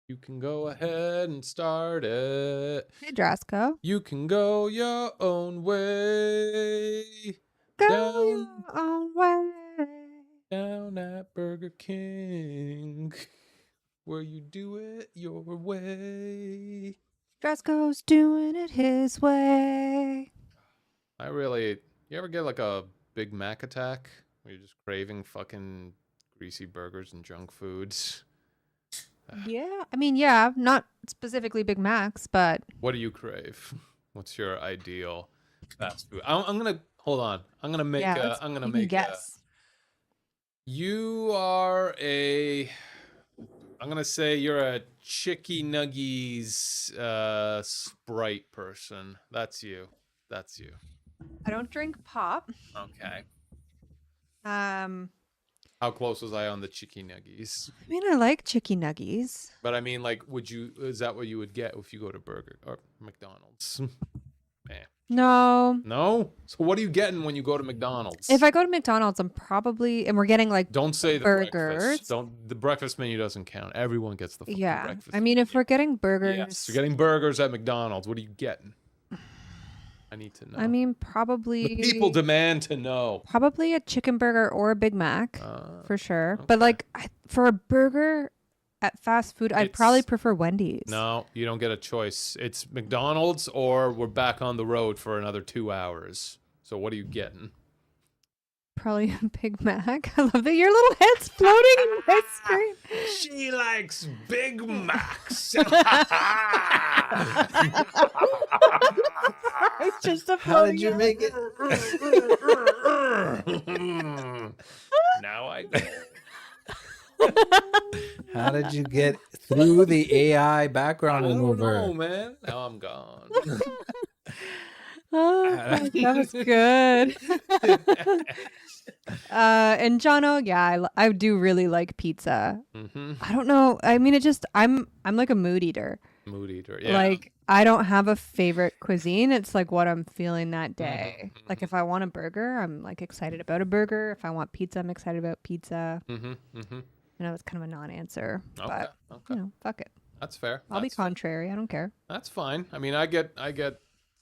You can go ahead and start it. Hey, Drasco. You can go your own way. Go Down. your own way. Down at Burger King, where you do it your way. Drasco's doing it his way. You ever get like a Big Mac attack where you're just craving fucking greasy burgers and junk foods? Yeah. I mean, yeah, not specifically Big Macs, but What do you crave? What's your ideal fast food? I'm gonna hold on. I'm gonna make yeah, I'm gonna you can make guess. You are I'm gonna say you're a Chicky Nuggies Sprite person. That's you. That's you. I don't drink pop. Okay. I How close was I on the Chicky Nuggies? mean, I like chicky nuggies. But I mean, like, is that what you would get if you go to Burger or McDonald's? Man. No. No? So what are you getting when you go to McDonald's? If I go to McDonald's, and we're getting like, Don't say the burgers. breakfast. The breakfast menu doesn't count. Everyone gets the fucking yeah. breakfast I mean, if we're getting burgers, Yes, you're getting burgers at McDonald's. What are you getting? I need to know. I mean, the probably people demand to know. probably a chicken burger or a Big Mac for sure. But okay. like for a burger at fast food, I'd probably It's- prefer Wendy's. No, you don't get a choice. It's McDonald's or we're back on the road for another 2 hours. So what are you getting? Probably a Big Mac. I love that your little head's floating in my screen. She likes Big Macs. It's just a How did floating you head. make it? Now I. How did you get through the AI background I don't remover? know, man. Now I'm gone. Oh, that was good. And Jono, yeah, I do really like pizza. Mm-hmm. I don't know. I mean, I'm like a mood eater. Mood eater. Yeah. Like I don't have a favorite cuisine. It's like what I'm feeling that day. Mhm, Like if I want a burger, I'm like excited about a burger. If I want pizza, I'm excited about pizza. Mm-hmm. Mm-hmm. I know it's kind of a non-answer, Okay. but Okay. you know, fuck it. That's fair. I'll be That's fair. contrary. I don't care. That's fine. I mean, I get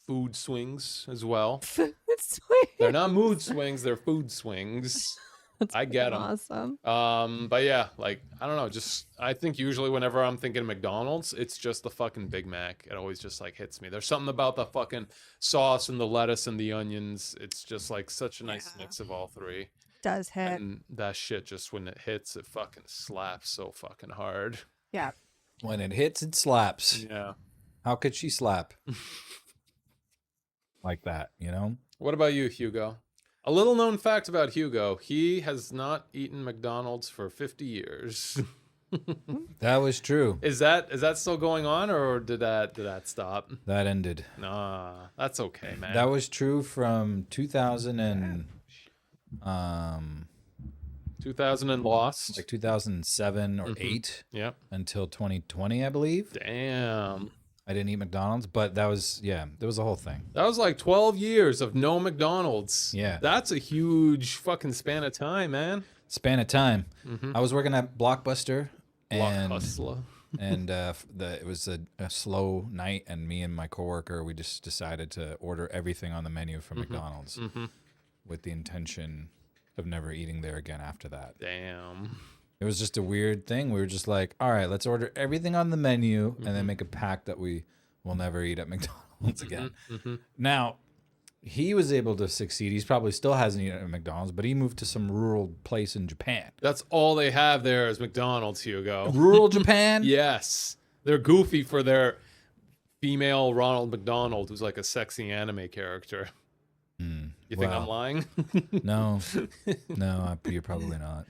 food swings as well. It's sweet. They're not mood swings. They're food swings. That's I get fucking 'em. Awesome. But yeah, like I don't know. Just I think usually whenever I'm thinking McDonald's, it's just the fucking Big Mac. It always just like hits me. There's something about the fucking sauce and the lettuce and the onions. It's just like such a nice mix of all three. Does hit. And that shit just when it hits, it fucking slaps so fucking hard. Yeah. When it hits, it slaps. Yeah. How could she slap? Like that, you know? What about you, Hugo? A little known fact about Hugo, he has not eaten McDonald's for 50 years. That was true. Is that still going on or did that stop? That ended. Nah, that's okay, man. That was true from 2000 and 2000 and lost. like 2007 or 8 Yep. until 2020, I believe. Damn. I didn't eat McDonald's, but that was there was a whole thing. That was like 12 years of no McDonald's. Yeah. That's a huge fucking span of time, man. Span of time. I was working at Blockbuster and Blockbuster. and it was a slow night, and me and my coworker, we just decided to order everything on the menu from McDonald's with the intention of never eating there again after that. Damn. It was just a weird thing. We were just like, all right, let's order everything on the menu and then make a pact that we will never eat at McDonald's again. Now, he was able to succeed. He's probably still hasn't eaten at McDonald's, but he moved to some rural place in Japan. That's all they have there is McDonald's, Hugo. Rural Japan? Yes. They're goofy for their female Ronald McDonald, who's like a sexy anime character. You think I'm Wow. lying? No, you're probably not.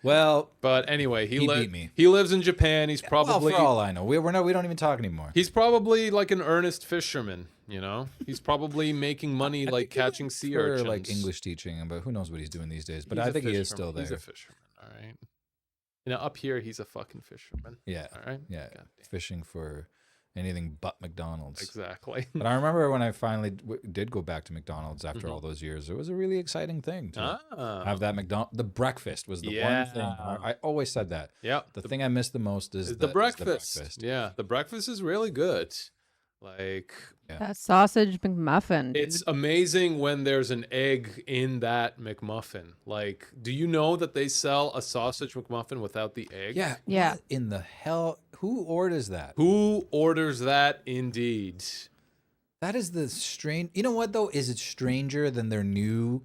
Well, But anyway, He beat me. He lives in Japan. He's probably well, for all I know, we don't even talk anymore. he's probably like an earnest fisherman. You know, he's probably making money like catching sea for urchins. like English teaching, but who knows what he's doing these days. But He's I a think he is fisherman. still there. He's a fisherman. All right. You know, up here he's a fucking fisherman. Yeah. All right. Yeah. God damn. Fishing for anything but McDonald's. Exactly. But I remember when I finally did go back to McDonald's after all those years, it was a really exciting thing to have that the breakfast was the one thing. I always said that. Yeah. The thing I miss the most is The breakfast. Yeah, the breakfast is really good. Like That sausage McMuffin. Dude. it's amazing when there's an egg in that McMuffin. Like, do you know that they sell a sausage McMuffin without the egg? Yeah. Yeah. What in the hell? Who orders that? Who orders that indeed? That is the strange. You know what though? Is it stranger than their new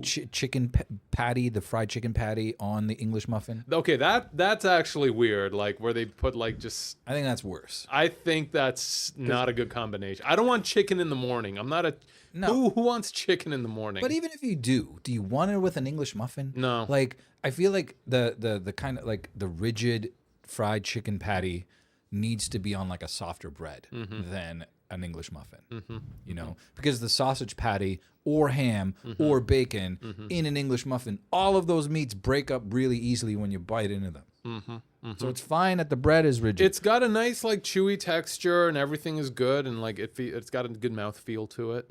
chicken patty, the fried chicken patty on the English muffin? Okay, that's actually weird. Like where they put like just I think that's worse. I think that's not a good combination. I don't want chicken in the morning. I'm not a No. Who wants chicken in the morning? But even if you do you want it with an English muffin? No. Like I feel like the kind of like the rigid fried chicken patty needs to be on like a softer bread than an English muffin. You know, because the sausage patty or ham or bacon in an English muffin, all of those meats break up really easily when you bite into them. So it's fine that the bread is rigid. It's got a nice like chewy texture and everything is good and like it's got a good mouth feel to it.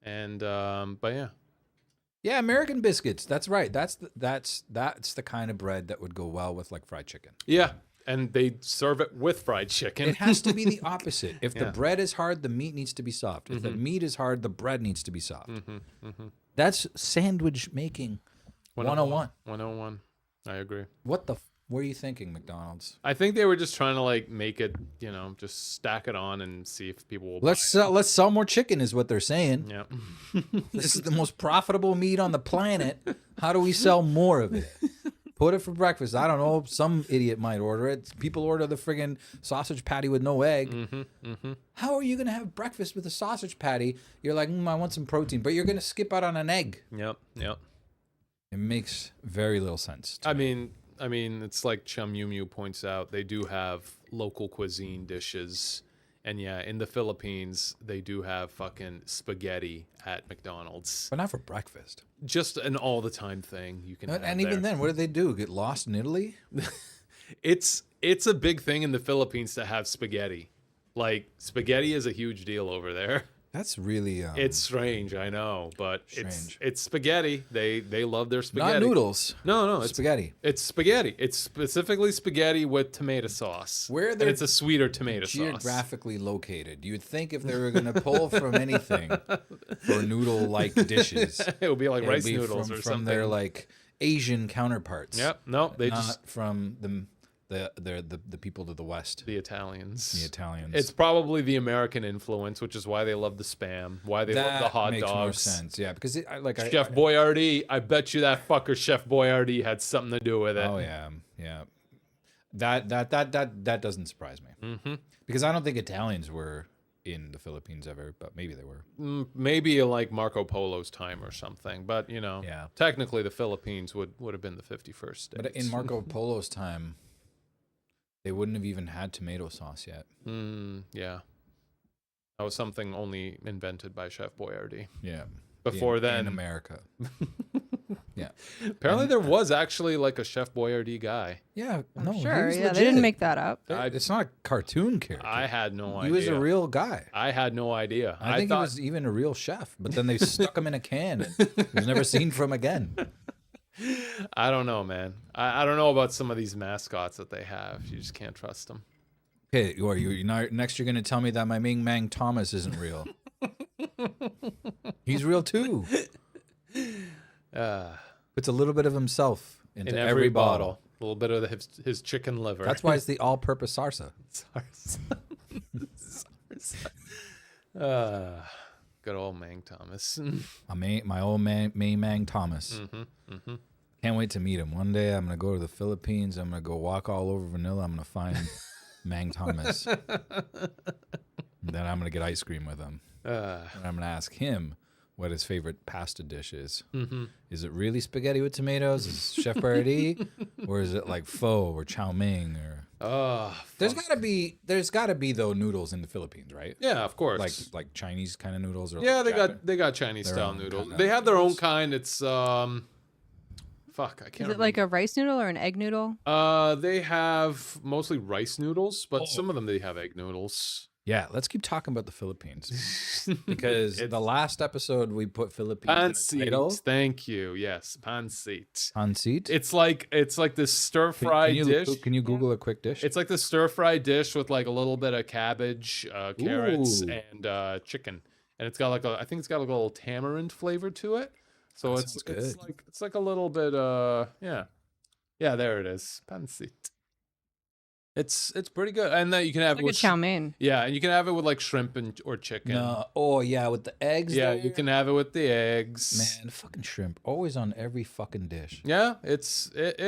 And but yeah. Yeah, American biscuits. That's right. That's the kind of bread that would go well with like fried chicken. Yeah. And they serve it with fried chicken. It has to be the opposite. If the bread is hard, the meat needs to be soft. If the meat is hard, the bread needs to be soft. That's sandwich making 101. 101. I agree. What the were you thinking, McDonald's? I think they were just trying to like make it, you know, just stack it on and see if people will Let's sell more chicken is what they're saying. buy it. Yeah. This is the most profitable meat on the planet. How do we sell more of it? Put it for breakfast. I don't know. Some idiot might order it. People order the friggin' sausage patty with no egg. How are you going to have breakfast with a sausage patty? You're like, I want some protein, but you're going to skip out on an egg. Yep. It makes very little sense. I mean, it's like Chum Yu Mu points out, they do have local cuisine dishes. And yeah, in the Philippines, they do have fucking spaghetti at McDonald's. But not for breakfast. Just an all the time thing you can have And even there. then, what do they do? Get lost in Italy? It's a big thing in the Philippines to have spaghetti. Like spaghetti is a huge deal over there. That's really It's strange, I know, but Strange. it's spaghetti. They love their spaghetti. not noodles. No, it's Spaghetti. It's spaghetti. It's specifically spaghetti with tomato sauce. Where and they're it's a sweeter tomato sauce. Geographically located. You'd think if they were going to pull from anything for noodle-like dishes, It would be like it'd rice be noodles from, or from something. their like Asian counterparts. Yep. No, they not just from the people to the west, the Italians. the Italians. It's probably the American influence, which is why they love the Spam, why they love the hot makes dogs. more sense. Yeah, because Chef Boyardee, I bet you that fucker Chef Boyardee had something to do with it. Oh yeah. That doesn't surprise me. Because I don't think Italians were in the Philippines ever, but maybe they were. Maybe like Marco Polo's time or something, but Yeah. technically the Philippines would have been the 51st state. But in Marco Polo's time, they wouldn't have even had tomato sauce yet. Yeah. That was something only invented by Chef Boyardee. Yeah. Before in then, America. Yeah. apparently there was actually like a Chef Boyardee guy. Yeah. No, he Sure. was Yeah, they legit. didn't make that up. It's not a cartoon character. I had no idea. He was a real guy. I had no idea. I think thought, he was even a real chef, but then they stuck him in a can and he was never seen from again. I don't know, man. I don't know about some of these mascots that they have. You just can't trust them. Okay, next you're going to tell me that my Ming Mang Thomas isn't real. He's real too. Puts a little bit of himself into In every bottle. A little bit of his chicken liver. That's why it's the all-purpose salsa. Good old Mang Thomas. My old man, Ming Mang Thomas. Can't wait to meet him. One day I'm going to go to the Philippines. I'm going to go walk all over Vanilla. I'm going to find Mang Thomas. Then I'm going to get ice cream with him. And I'm going to ask him what his favorite pasta dish is. Mm-hmm. Is it really spaghetti with tomatoes? Is it Chef Boyardee, or is it like pho or chow mein or? Oh, There's gotta be though noodles in the Philippines, right? yeah, of course. Like Chinese kind of noodles, or yeah, like they got Chinese Their style own noodles. kind of They have their own noodles. kind. It's fuck, I can't. Is it like a rice noodle or an egg noodle? They have mostly rice noodles, but some of them they have egg noodles. Yeah, let's keep talking about the Philippines because the last episode we put Philippines in the title. Pancit. Thank you. Yes, pancit. Pancit. It's like this stir fry dish. Can you Google a quick dish? It's like the stir fry dish with like a little bit of cabbage, carrots, Ooh. and chicken, and it's got like I think it's got like a little tamarind flavor to it. So That it's sounds good. it's like a little bit yeah, there it is, pancit. It's pretty good, and that you can have Like it a with chow mein. yeah, and you can have it with like shrimp or chicken. No. Oh yeah, with the eggs. Yeah, there. you can have it with the eggs. Man, fucking shrimp always on every fucking dish. Yeah, it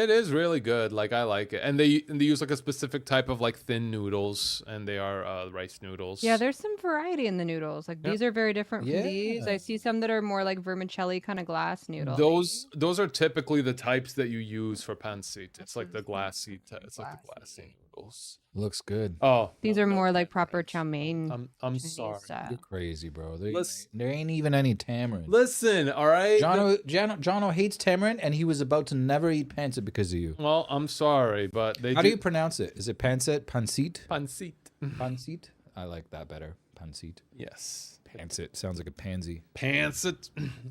is really good. Like I like it, and they use like a specific type of like thin noodles, and they are rice noodles. Yeah, there's some variety in the noodles. Like these are very different from these. I see some that are more like vermicelli kind of glass noodle. Those are typically the types that you use for pancit. It's like the glassy. It's like the glassy noodles. Looks good. Oh, These are more like proper chow mein. I'm Chinese sorry. style. You're crazy, bro. Listen. There ain't even any tamarind. Listen, all right. Jono hates tamarind, and he was about to never eat pancit because of you. Well, I'm sorry, but they How do you pronounce it? Is it pancit? Pancit? pancit? Pancit? I like that better. Pancit. Yes. Pancit sounds like a pansy. Pancit.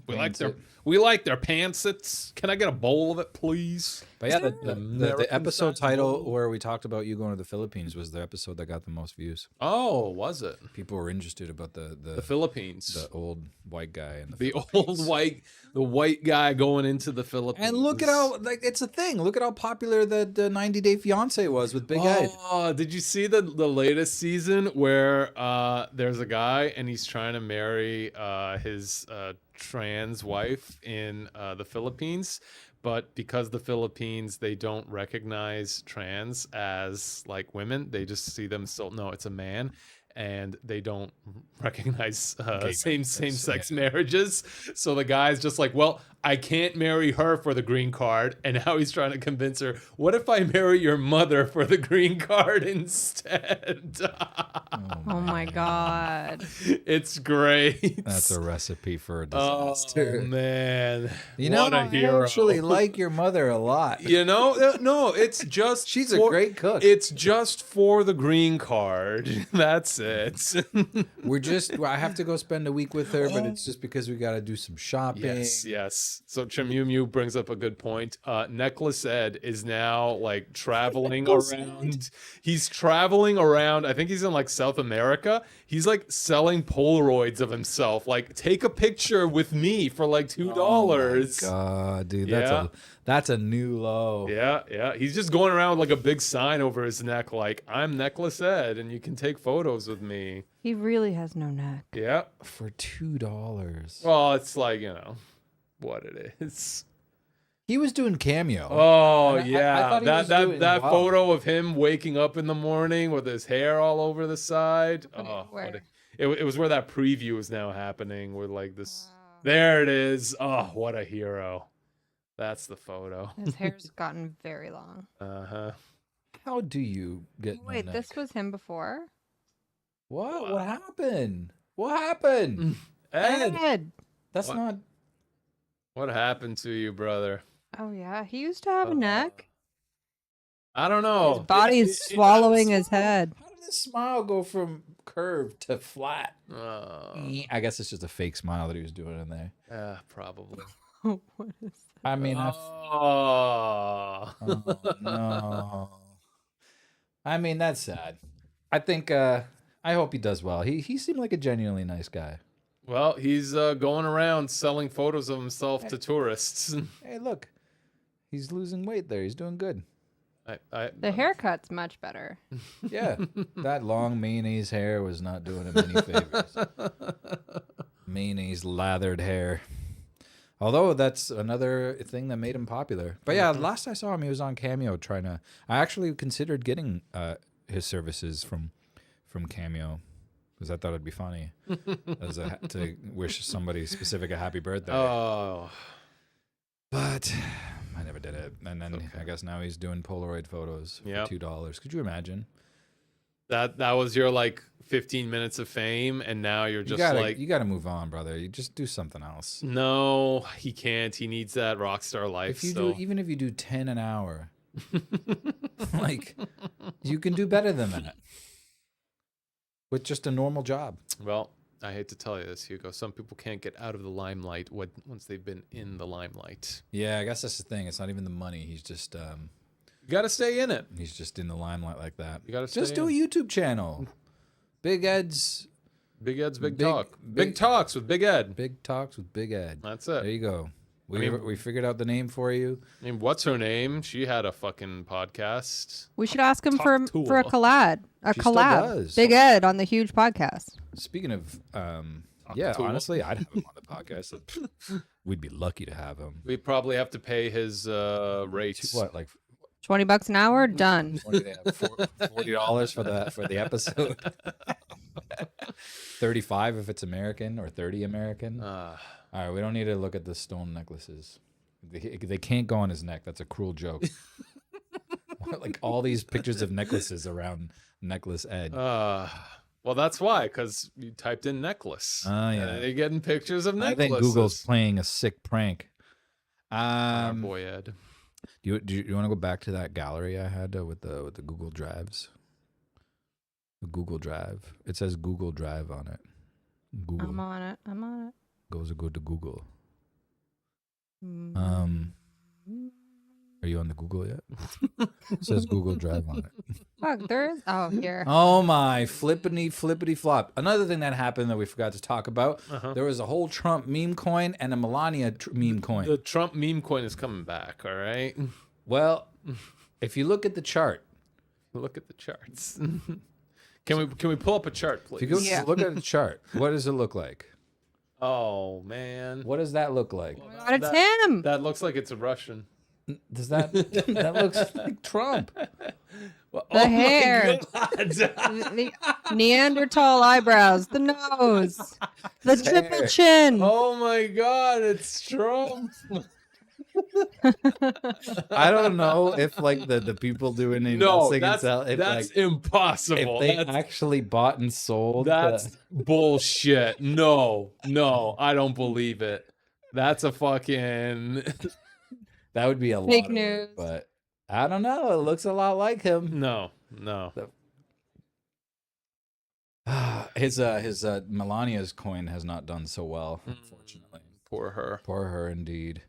Pancit. We like their pancits. Can I get a bowl of it, please? But yeah, the American episode size title bowl? where we talked about you going to the Philippines was the episode that got the most views. Oh, was it People were interested about the Philippines? old white guy and The old white guy going into the Philippines. And look at how it's a thing. Look at how popular the 90 Day Fiance was with Big Ed. Oh, did you see the latest season where there's a guy and he's trying to marry his trans wife in the Philippines, but because the Philippines, they don't recognize trans as like women, they just see them still. No, it's a man. And they don't recognize same sex marriages. So the guy's just like, well, I can't marry her for the green card. And now he's trying to convince her, what if I marry your mother for the green card instead? Oh my god. It's great. That's a recipe for a Oh disaster. man. You know, what a I hero. actually like your mother a lot. You know, no, it's just She's a great cook. It's just for the green card. That's it. I have to go spend a week with her, but it's just because we got to do some shopping. Yes. So Chamumu brings up a good point. Necklace Ed is now like traveling around. He's traveling around. I think he's in like South America. He's like selling Polaroids of himself. Like, take a picture with me for like $2. God, dude, Yeah. that's a new low. Yeah. He's just going around with like a big sign over his neck, like, I'm Necklace Ed, and you can take photos with me. He really has no neck. Yeah. For $2. Well, it's like, you know, what it is. He was doing Cameo. Oh, And I yeah. thought he was doing That well. photo of him waking up in the morning with his hair all over the side. Oh, where? it was where that preview is now happening with like this. There it is. Oh, what a hero. That's the photo. His hair's gotten very long. Uh-huh. How do you get no Wait, neck? this was him before? What? What happened? What happened? Ed, Ed. That's What? not. what happened to you, brother? Oh yeah, he used to have a neck. I don't know. His body's swallowing his head. How did this smile go from curved to flat? Oh, I guess it's just a fake smile that he was doing in there. yeah, probably. What is that? I mean, Oh. oh, no. I mean, that's sad. I think. I hope he does well. He seemed like a genuinely nice guy. Well, he's going around selling photos of himself to tourists. Hey, look, he's losing weight there. He's doing good. The haircut's much better. Yeah, that long mayonnaise hair was not doing him any favors. Mayonnaise lathered hair. Although that's another thing that made him popular. But yeah, last I saw him, he was on Cameo trying to. I actually considered getting his services from Cameo. because I thought it'd be funny to wish somebody specific a happy birthday. Oh, But I never did it. And then I guess now he's doing Polaroid photos for $2. Could you imagine? that was your like 15 minutes of fame, and now you're just You gotta move on, brother. You just do something else. no, he can't. He needs that rock star life. Even if you do 10 an hour, like you can do better than that with just a normal job. Well, I hate to tell you this, Hugo. Some people can't get out of the limelight once they've been in the limelight. Yeah, I guess that's the thing. It's not even the money. He's just You got to stay in it. he's just in the limelight like that. You got to Just do a YouTube channel. Big Ed's Big Ed's Big Big- Talk. big- Big Talks with Big Ed. Big Talks with Big Ed. That's There it. you go. mean- We figured out the name for you. I mean, what's her name? She had a fucking podcast. We should ask him Talk for tool. a collab. A She still collab. does. Big Ed on the huge podcast. Speaking of, yeah, tool. honestly, I'd have him on the podcast. We'd be lucky to have him. We probably have to pay his rates. What, like $20 an hour, done. $40 for the episode? 35 if it's American, or 30 American. All right, we don't need to look at the stone necklaces. They can't go on his neck. That's a cruel joke. Like all these pictures of necklaces around Necklace Ed. Well, that's why, because you typed in necklace. Oh, yeah. And you're getting pictures of I necklaces. think Google's playing a sick prank. Our boy Ed. Do you want to go back to that gallery I had with the Google Drives? The Google Drive. It says Google Drive on it. Google. I'm on it. Go to Google. Mm. Are you on the Google yet? It says Google Drive on it. Fuck, there is. Oh, here. Oh my flippity flop. Another thing that happened that we forgot to talk about. There was a whole Trump meme coin and a Melania meme coin. The Trump meme coin is coming back, all right? Well, if you look at the chart, Look at the charts. Can we pull up a chart, please? if you go Yeah. look at the chart, what does it look like? Oh, man. What does that look like? God, it's him. That looks like it's a Russian. Does that that looks like Trump? The hair. God. The Neanderthal eyebrows. The nose. The triple chin. Oh, my God. It's Trump. I don't know if like the people doing the No, investing and that's sell if that's like impossible. if they That's- actually bought and sold. That's bullshit. No, I don't believe it. That's a fucking that would be a Fake lot of work, news. but I don't know. It looks a lot like him. no. His Melania's coin has not done so well, unfortunately. Poor her. Poor her indeed.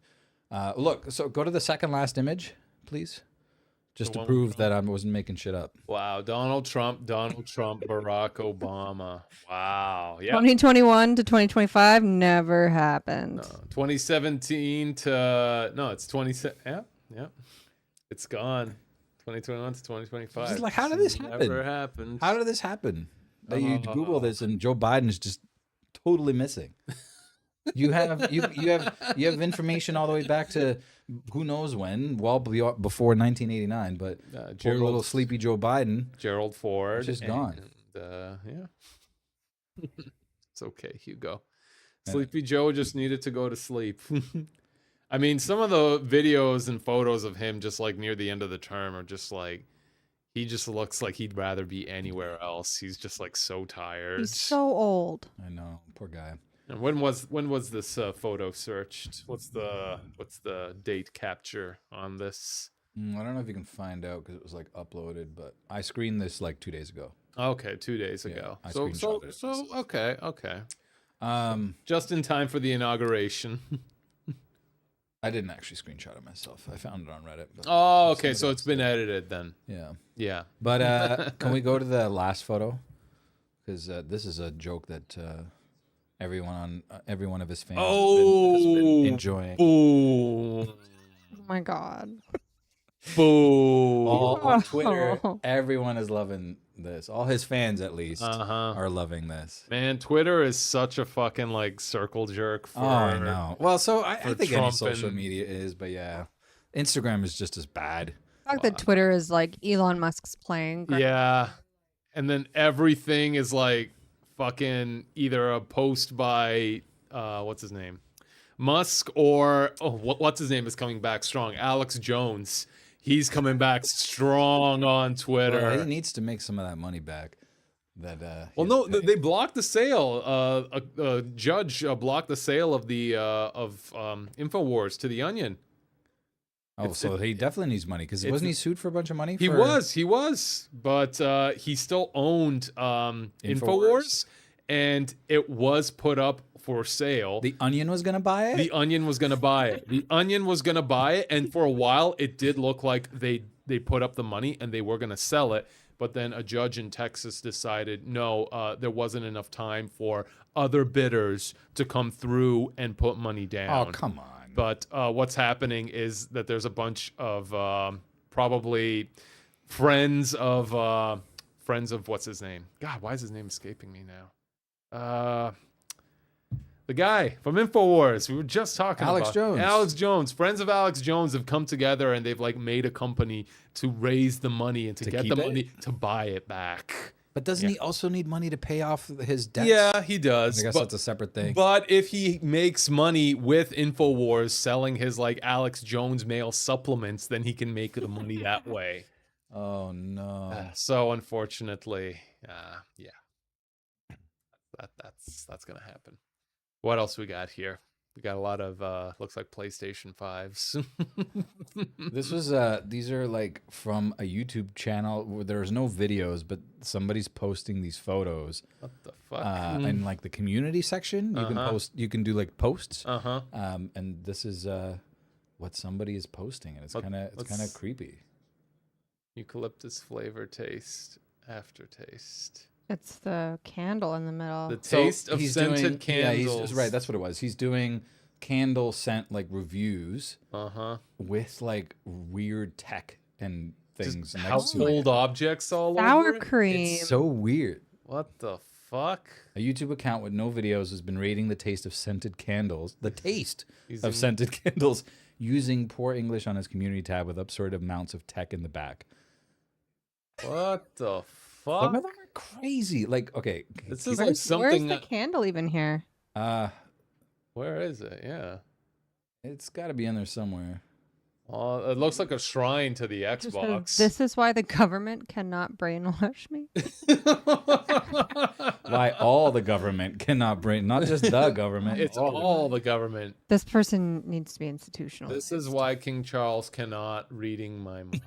Look, so go to the second last image, please, just The to one prove that I wasn't making shit up. Wow, Donald Trump, Barack Obama. Wow. Yeah. 2021 to 2025 never happened. 2017 to no, it's 20. Yeah. It's gone. 2021 to 2025. Just like, how did this happen? Never happened. How did this happen? That you Google this and Joe Biden is just totally missing. You have information all the way back to who knows when, well before 1989. But poor little sleepy Joe Biden, Gerald Ford, just gone. Yeah, it's okay, Hugo. Sleepy Joe just needed to go to sleep. I mean, some of the videos and photos of him just like near the end of the term are just like he just looks like he'd rather be anywhere else. He's just like so tired. He's so old. I know, poor guy. And when was this photo searched? What's the date capture on this? I don't know if you can find out because it was like uploaded, but I screened this like 2 days ago. Okay, 2 days ago. I So screenshotted it. okay. Just in time for the inauguration. I didn't actually screenshot it myself. I found it on Reddit. But Oh, okay. So it's been edited then. yeah. Yeah. But can we go to the last photo? Because this is a joke that every one of his fans has been enjoying. Boom. Oh my God. Boom. All on Twitter, everyone is loving this. All his fans, at least, are loving this. Man, Twitter is such a fucking like circle jerk for I know. Well, so I think any Trump social and- media is, but yeah, Instagram is just as bad. The fact that Twitter is like Elon Musk's playing. Yeah. And then everything is like fucking either a post by what's his name, Musk, or what's his name is coming back strong, Alex Jones. He's coming back strong on Twitter. Well, he needs to make some of that money back. Well, no, they blocked the sale. A judge blocked the sale of the Infowars to the Onion. Oh, so he definitely needs money because wasn't he sued for a bunch of money? He was, but he still owned Infowars, and it was put up for sale. The Onion was gonna buy it. The Onion was gonna buy it. The Onion was gonna buy it, and for a while, it did look like they put up the money and they were gonna sell it. But then a judge in Texas decided, no, there wasn't enough time for other bidders to come through and put money down. Oh, come on. But what's happening is that there's a bunch of probably friends of what's his name? God, why is his name escaping me now? The guy from Infowars. We were just talking Alex about Jones. Alex Jones. Friends of Alex Jones have come together and they've like made a company to raise the money and to get the money to buy it back. But doesn't he also need money to pay off his debts? Yeah, he does. I guess that's a separate thing. But if he makes money with Infowars selling his like Alex Jones mail supplements, then he can make the money that way. Oh no. So unfortunately, yeah, that's gonna happen. What else we got here? We got a lot of looks like PlayStation 5s. This was these are like from a YouTube channel where there's no videos, but somebody's posting these photos. What the fuck? In like the community section. You can post, you can do like posts. And this is what somebody is posting, and it's kind of creepy. Eucalyptus flavor taste, aftertaste. It's the candle in the middle. The taste of scented candles. Yeah, he's right. That's what it was. He's doing candle scent like reviews. With like weird tech and things. Just household objects all Sour over. cream. It's so weird. What the fuck? A YouTube account with no videos has been rating the taste of scented candles. The taste of scented candles using poor English on his community tab with absurd amounts of tech in the back. What the fuck? Some of them are crazy. Like, okay, this is like something. Where's the candle even here? Where is it? Yeah, it's got to be in there somewhere. Well, it looks like a shrine to the Xbox. This is why the government cannot brainwash me. Why all the government cannot bring, not just the government. It's all the government. This person needs to be institutional. This is why King Charles cannot reading my mind.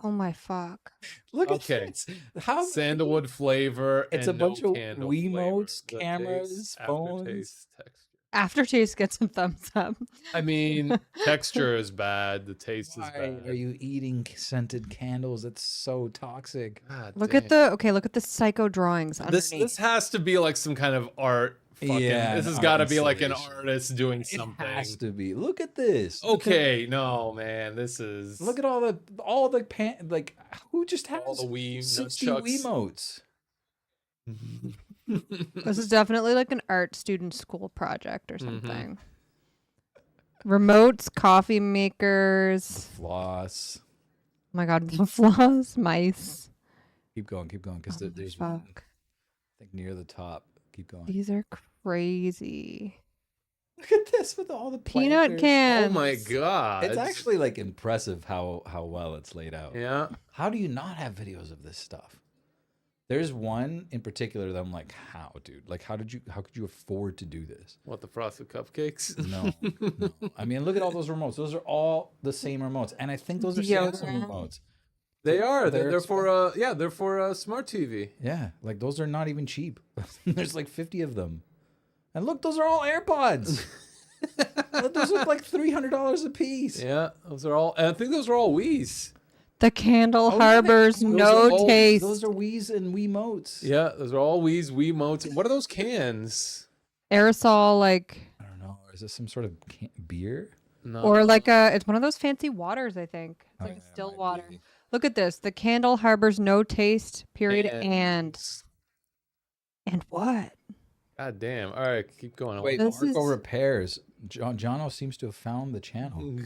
Oh my fuck. Look at this. How sandalwood flavor. It's and a bunch of candle Wiimotes, flavor. cameras, phones. Aftertaste, texture. Aftertaste gets a thumbs up. I mean, texture is bad. The taste is Why bad. are you eating scented candles? It's so toxic. God Look damn. at the psycho drawings underneath. This has to be like some kind of art. Yeah, this has an got to art be like an installation. artist doing something. It has to be. Look at this. Okay, no man, this is. Look at all the like who just has all the Wii 60 nunchucks. Wiimotes? This is definitely like an art student school project or something. Remotes, coffee makers. Floss. Oh my god, the floss, mice. Keep going, because there's Fuck. one. I think near the top. Keep going. These are crazy. Look at this with all the Peanut planters. cans. Oh my god! It's actually like impressive how well it's laid out. Yeah. How do you not have videos of this stuff? There's one in particular that I'm like, how, dude? Like, how could you afford to do this? What, the frosted cupcakes? No. I mean, look at all those remotes. Those are all the same remotes, and I think those are Samsung remotes. They are. They're They're for they're for smart TV. Yeah, like those are not even cheap. There's like 50 of them, and look, those are all AirPods. Those look like $300 a piece. Yeah, those are all. I think those are all Wii's. The candle harbors no taste. Those are Wii's and Wiimotes. Yeah, those are all Wii's, Wiimotes. What are those cans? Aerosol, like, I don't know. Is this some sort of beer? No. or like it's one of those fancy waters, I think. It's like a still water. Look at this. The candle harbors no taste, period, and what? God damn. All right, keep going. Wait, This Marco is- Repairs. Jono seems to have found the channel.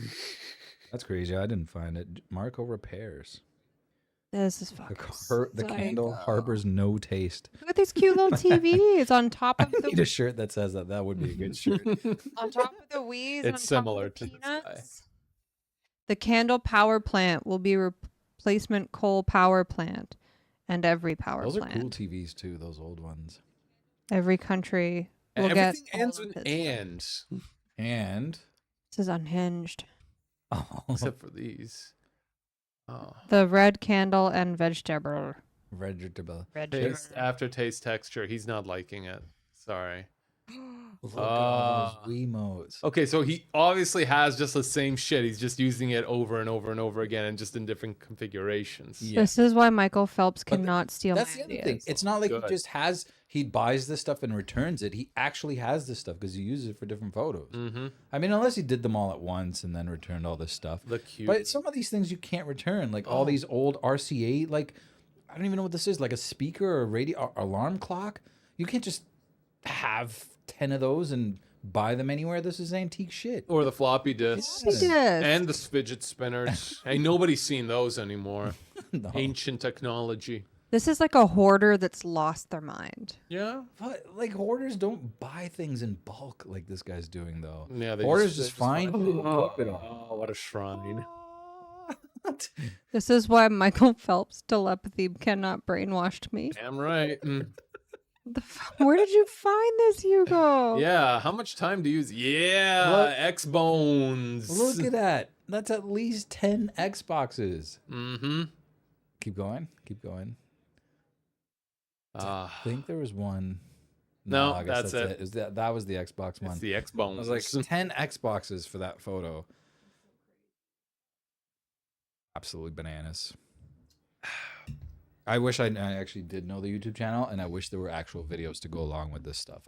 That's crazy. I didn't find it. Marco Repairs. This is fucking. The candle harbors no taste. Look at these cute little TVs on top of I need a shirt that says that. That would be a good shirt. on top of the Wii's. It's similar to this guy. peanuts. The candle power plant will be replacement coal power plant, and every power Those plant. are cool TVs too. Those old ones. Every country will get. Everything ends all of with this. And This is unhinged. except for these. Oh. The red candle and vegetable. vegetable. Taste, aftertaste, texture. He's not liking it. Sorry. Look at all those Wiimotes. Okay, so he obviously has just the same shit. He's just using it over and over and over again, and just in different configurations. Yeah. This is why Michael Phelps But cannot steal That's my the other ideas. thing. It's not like Good. he just has. He buys this stuff and returns it. He actually has this stuff because he uses it for different photos. Mm-hmm. I mean, unless he did them all at once and then returned all this stuff. The cute. But some of these things you can't return, like all these old RCA, like I don't even know what this is, like a speaker or a radio alarm clock. You can't just have 10 of those and buy them anywhere. This is antique shit. Or the floppy disks. Floppy disk. And the fidget spinners. Ain't nobody's seen those anymore. No. Ancient technology. This is like a hoarder that's lost their mind. Yeah. But like hoarders don't buy things in bulk like this guy's doing though. Yeah. They Hoarders they just find find- it and keep it all. Oh, what a shrine. This is why Michael Phelps telepathy cannot brainwashed me. Damn right. Where did you find this, Hugo? Yeah. How much time do you use? Yeah. Look. X Bones. Look at that. That's at least 10 Xboxes. Mm-hmm. Keep going. Keep going. Ah. I think there was one. No, I guess that's it. Is that was the Xbox one. It's the X I Bones. was like 10 Xboxes for that photo. Absolutely bananas. I wish I actually did know the YouTube channel, and I wish there were actual videos to go along with this stuff.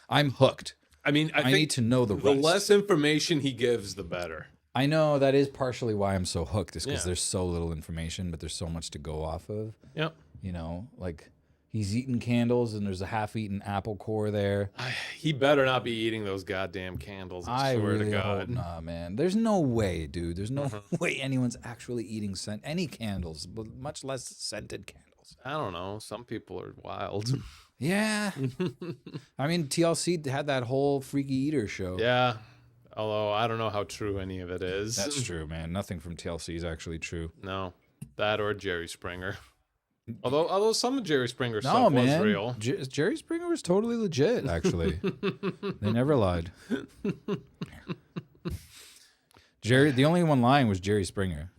I'm hooked. I mean, I think need to know the the rest. less information he gives, the better. I know that is partially why I'm so hooked, is because Yeah. there's so little information, but there's so much to go off of. Yep. You know, like he's eating candles, and there's a half-eaten apple core there. He better not be eating those goddamn candles. I swear really to God. hope, nah, man. There's no way, dude. There's no way anyone's actually eating any candles, but much less scented candles. I don't know. Some people are wild. Yeah. I mean, TLC had that whole Freaky Eater show. Yeah. Although I don't know how true any of it is. That's true, man. Nothing from TLC is actually true. No. That or Jerry Springer. Although some of Jerry Springer No, stuff man. was real. Jerry Springer was totally legit, actually. They never lied. The only one lying was Jerry Springer.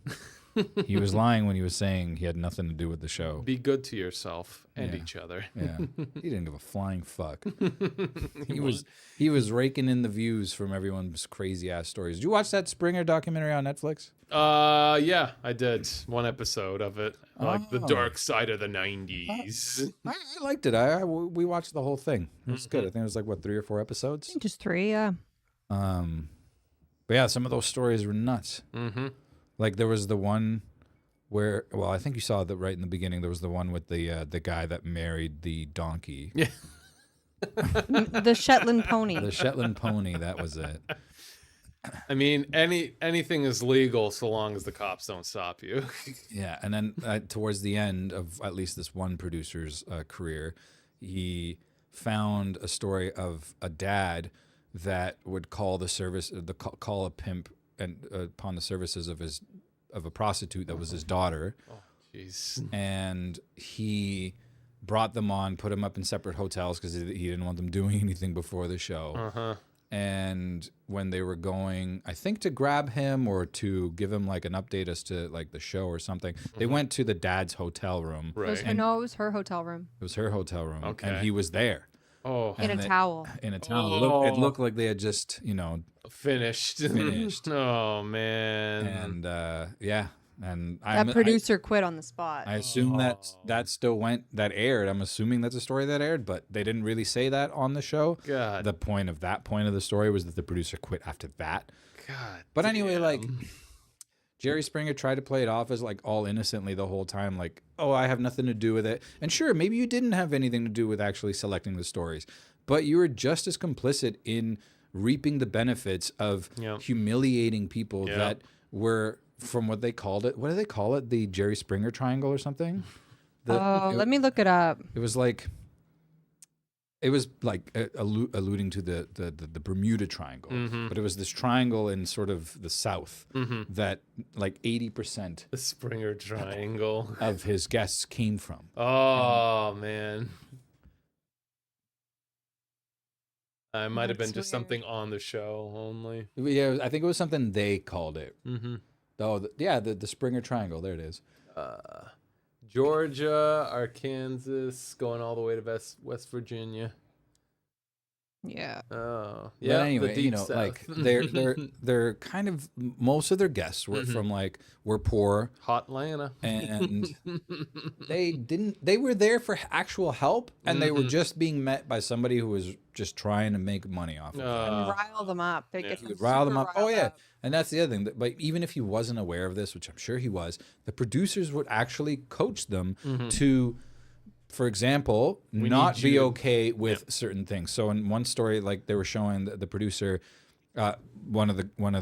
He was lying when he was saying he had nothing to do with the show. Be good to yourself and Yeah. each other. Yeah, he didn't give a flying fuck. He was raking in the views from everyone's crazy ass stories. Did you watch that Springer documentary on Netflix? Yeah, I did one episode of it, like the Oh. dark side of the '90s. I liked it. We watched the whole thing. It was good. I think it was like what 3 or 4 episodes. Just 3, yeah. But yeah, some of those stories were nuts. Mm-hmm. Like there was the one where, well, I think you saw that right in the beginning. There was the one with the guy that married the donkey, Yeah. The Shetland pony. the Shetland pony. That was it. I mean, anything is legal so long as the cops don't stop you. Yeah, and then towards the end of at least this one producer's career, he found a story of a dad that would call call a pimp and upon the services of a prostitute that was his daughter, Jeez. and he brought them on, put them up in separate hotels because he didn't want them doing anything before the show. Uh-huh. And when they were going, I think to grab him or to give him like an update as to like the show or something, they went to the dad's hotel room. Right. No, it was her hotel room. It was her hotel room, Okay. and he was there Oh, In a And they- towel. in a towel. It looked like they had just, finished. Finished. Oh man. and yeah, and That producer quit on the spot. I assume that still aired. I'm assuming that's a story that aired, but they didn't really say that on the show. God. The point of the story was that the producer quit after that. God. But anyway, damn. like Jerry Springer tried to play it off as like all innocently the whole time, like, oh, I have nothing to do with it. And sure, maybe you didn't have anything to do with actually selecting the stories, but you were just as complicit in reaping the benefits of Yep. humiliating people Yep. that were from what they called it. What do they call it? The Jerry Springer triangle or something? Let me look it up. It was like alluding to the Bermuda Triangle, but it was this triangle in sort of the South that like 80% The Springer Triangle. of his guests came from. Oh, man. I might have been That's just weird. something on the show only. Yeah, I think it was something they called it. Mm-hmm. Oh, the Springer Triangle. There it is. Georgia, Arkansas, going all the way to West Virginia. Yeah. Oh, But yeah. anyway, the deep you know, south. like they're kind of, most of their guests were from like, we're poor, Hot Atlanta. and they were there for actual help, and they were just being met by somebody who was just trying to make money off of it. Rile them up. They get You them would rile them super up. Oh riled yeah, up. and that's the other thing. But even if he wasn't aware of this, which I'm sure he was, the producers would actually coach them to, for example, not need be you to- okay with certain things. So in one story, like they were showing the producer, one of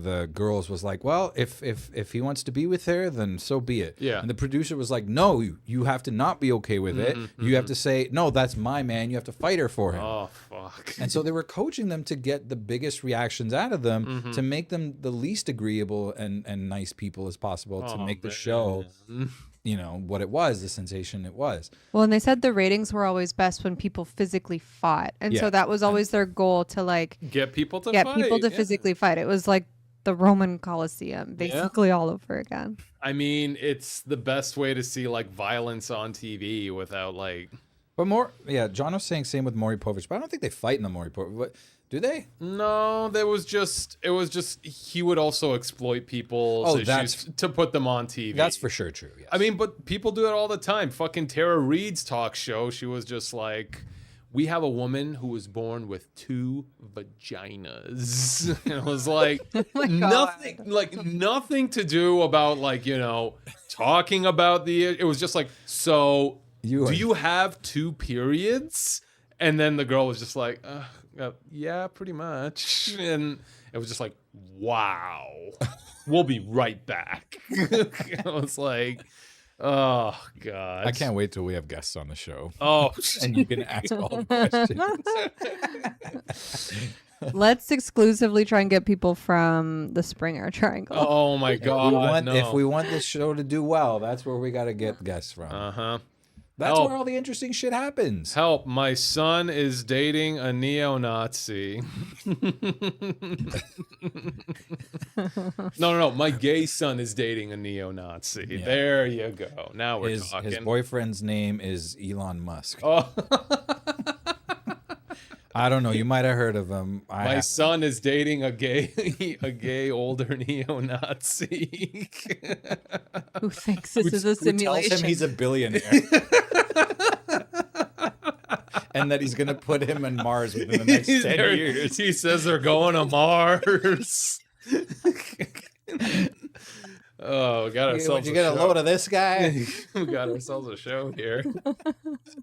the girls was like, "Well, if he wants to be with her, then so be it." Yeah. And the producer was like, "No, you have to not be okay with it. You have to say, no, that's my man. You have to fight her for him." Oh, fuck. And so they were coaching them to get the biggest reactions out of them, to make them the least agreeable and nice people as possible, to make the show, you know, what it was, the sensation it was. Well, and they said the ratings were always best when people physically fought. And Yeah. so that was always their goal, to like Get people to get fight. people to yeah. physically fight. It was like the Roman Colosseum, basically all over again. I mean, it's the best way to see like violence on TV without like. But John was saying same with Maury Povich, but I don't think they fight in the Maury Povich. What, do they? No, it was just he would also exploit people's issues that's- to put them on TV. That's for sure true. Yes. I mean, but people do it all the time. Fucking Tara Reid's talk show, she was just like, we have a woman who was born with 2 vaginas. And it was like nothing to do about like, you know, talking about it was just like, so do you have 2 periods? And then the girl was just like, yeah, pretty much. And it was just like, wow, we'll be right back. I was like, oh, God. I can't wait till we have guests on the show. Oh, And you can ask all the questions. Let's exclusively try and get people from the Springer Triangle. oh my God. No. If we want this show to do well, that's where we got to get guests from. Uh-huh. That's Help. where all the interesting shit happens. Help, my son is dating a neo-Nazi. No. My gay son is dating a neo-Nazi. Yeah. There you go. Now we're talking. His boyfriend's name is Elon Musk. Oh, I don't know. You might have heard of him. my son is dating a gay older neo-Nazi. Who thinks this is a Who tells simulation? him he's a billionaire. And that he's going to put him in Mars within the next 10 years. He says they're going to Mars. Oh, we got ourselves Would you get a load of this guy? We got ourselves a show here.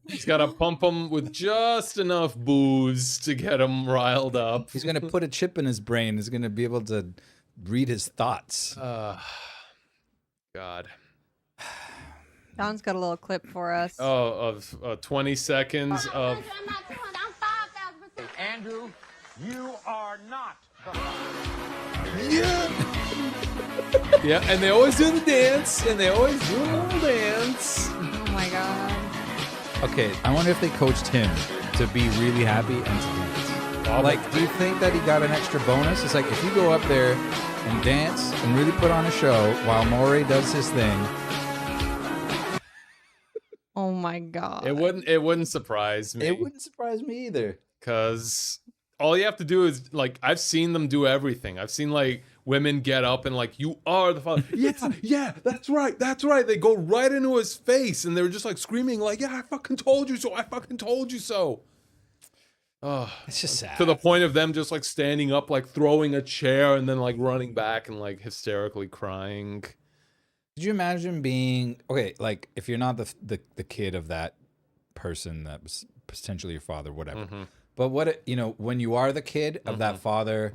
He's got to pump him with just enough booze to get him riled up. He's going to put a chip in his brain. He's going to be able to read his thoughts. God. John's got a little clip for us. Oh, of 20 seconds of. Andrew, you are not the Yeah, and they always do the dance, and they always do a little dance. Oh my God. Okay, I wonder if they coached him to be really happy and to dance. Like, do you think that he got an extra bonus? It's like, if you go up there and dance and really put on a show while Maury does his thing. Oh my God. It wouldn't surprise me. It wouldn't surprise me either. Because all you have to do is, like, I've seen them do everything. I've seen, like, women get up and, like, you are the father. Yeah, that's right. They go right into his face, and they're just, like, screaming, like, yeah, I fucking told you so. Oh, It's just sad. to the point of them just, like, standing up, like, throwing a chair, and then, like, running back and, like, hysterically crying. Could you imagine being, okay, like, if you're not the kid of that person that was potentially your father, whatever. But what, when you are the kid of that father,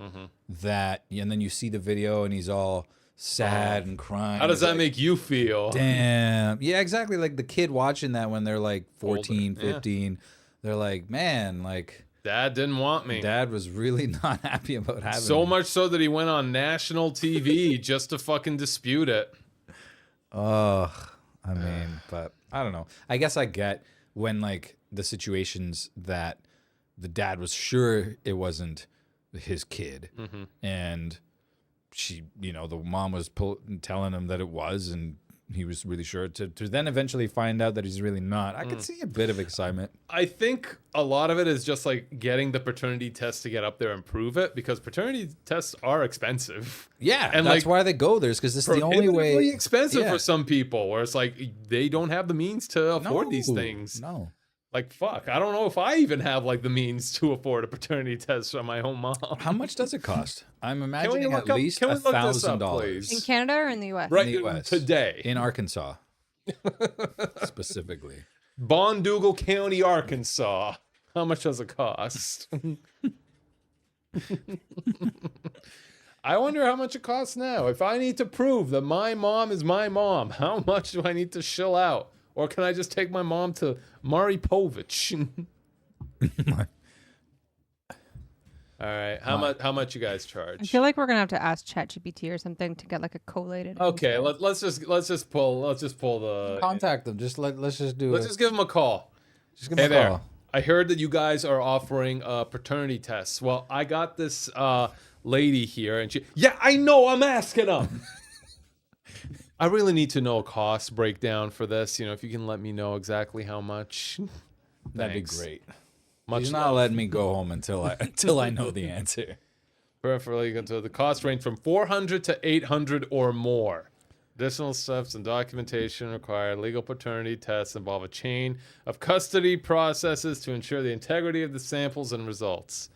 that, and then you see the video and he's all sad and crying. How does It's that like, make you feel? Damn. Yeah, exactly. Like the kid watching that when they're like 14, Older, yeah. 15. They're like, man, like Dad didn't want me. Dad was really not happy about having So me. much so that he went on national TV just to fucking dispute it. Ugh. I mean, but I don't know. I guess I get when like the situations that the dad was sure it wasn't his kid, and she, you know, the mom was telling him that it was, and he was really sure to then eventually find out that he's really not. I could see a bit of excitement. I think a lot of it is just like getting the paternity test to get up there and prove it, because paternity tests are expensive. Yeah, And, that's like, why they go there, because this is the only way. Prohibitively expensive Yeah. for some people, where it's like they don't have the means to afford these things. No. Like, fuck, I don't know if I even have like the means to afford a paternity test from my own mom. How much does it cost? I'm Can we imagining look at up- least can we look this up, $1,000 please? In Canada or in the US? Right in the US. today. in Arkansas, specifically. Bondugal County, Arkansas. How much does it cost? I wonder how much it costs now. If I need to prove that my mom is my mom, how much do I need to shill out? Or can I just take my mom to Mari Povich? All right, how much you guys I charge? feel like we're gonna have to ask ChatGPT or something to get like a collated. Okay, let's just pull the Contact them. Just let's just do let's it. just give them a call. Just give Hey them a there. call. I heard that you guys are offering paternity tests. Well, I got this lady here, and yeah, I know, I'm asking them. I really need to know a cost breakdown for this. You know, if you can let me know exactly how much. That'd Thanks. be great. Much He's not letting me go home until I know the answer. Preferably to the cost range from $400 to $800 or more. Additional steps and documentation required. Legal paternity tests involve a chain of custody processes to ensure the integrity of the samples and results.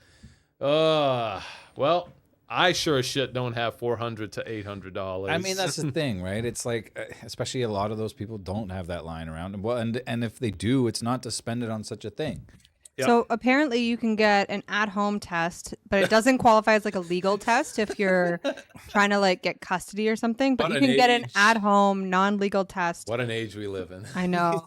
Well, I sure as shit don't have $400 to $800. I mean, that's the thing, right? It's like, especially a lot of those people don't have that lying around. Well, and if they do, it's not to spend it on such a thing. Yep. So apparently you can get an at-home test, but it doesn't qualify as like a legal test if you're trying to like get custody or something. But What you an can get an age. at-home non-legal test. What an age we live in. I know,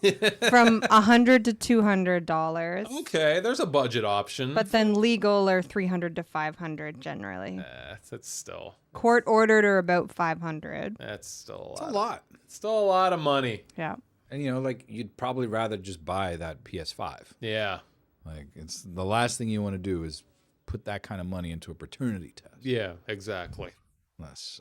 from $100 to $200. Okay, there's a budget option. But then legal are $300 to $500 generally. That's still Court ordered are about $500. that's still It's a lot. Still a lot of money. Yeah. And, you know, like, you'd probably rather just buy that PS5. Yeah. Like, it's the last thing you want to do is put that kind of money into a paternity test. Yeah, exactly. Unless,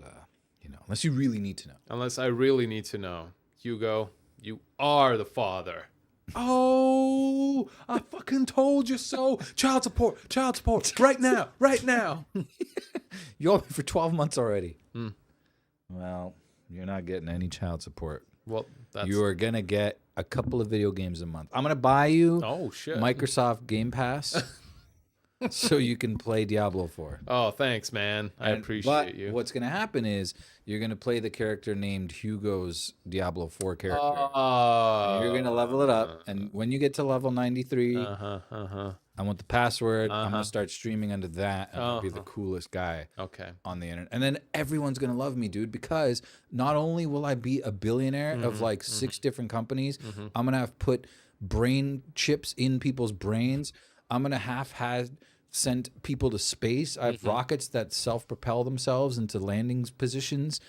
you know, unless you really need to know. Unless I really need to know. Hugo, you are the father. Oh, I fucking told you so. Child support, right now, right now. You owe me for 12 months already. Well, you're not getting any child support. Well, that's You are going to get a couple of video games a month. I'm going to buy you oh shit. Microsoft Game Pass so you can play Diablo 4. Oh, thanks, man. I appreciate But you. what's going to happen is you're going to play the character named Hugo's Diablo 4 character. You're going to level it up. And when you get to level 93, I want the password. I'm going to start streaming under that. And I'll be the coolest guy Okay. on the internet. And then everyone's going to love me, dude, because not only will I be a billionaire of like 6 different companies, I'm going to have put brain chips in people's brains. I'm going to have sent people to space. I have rockets that self-propel themselves into landing positions.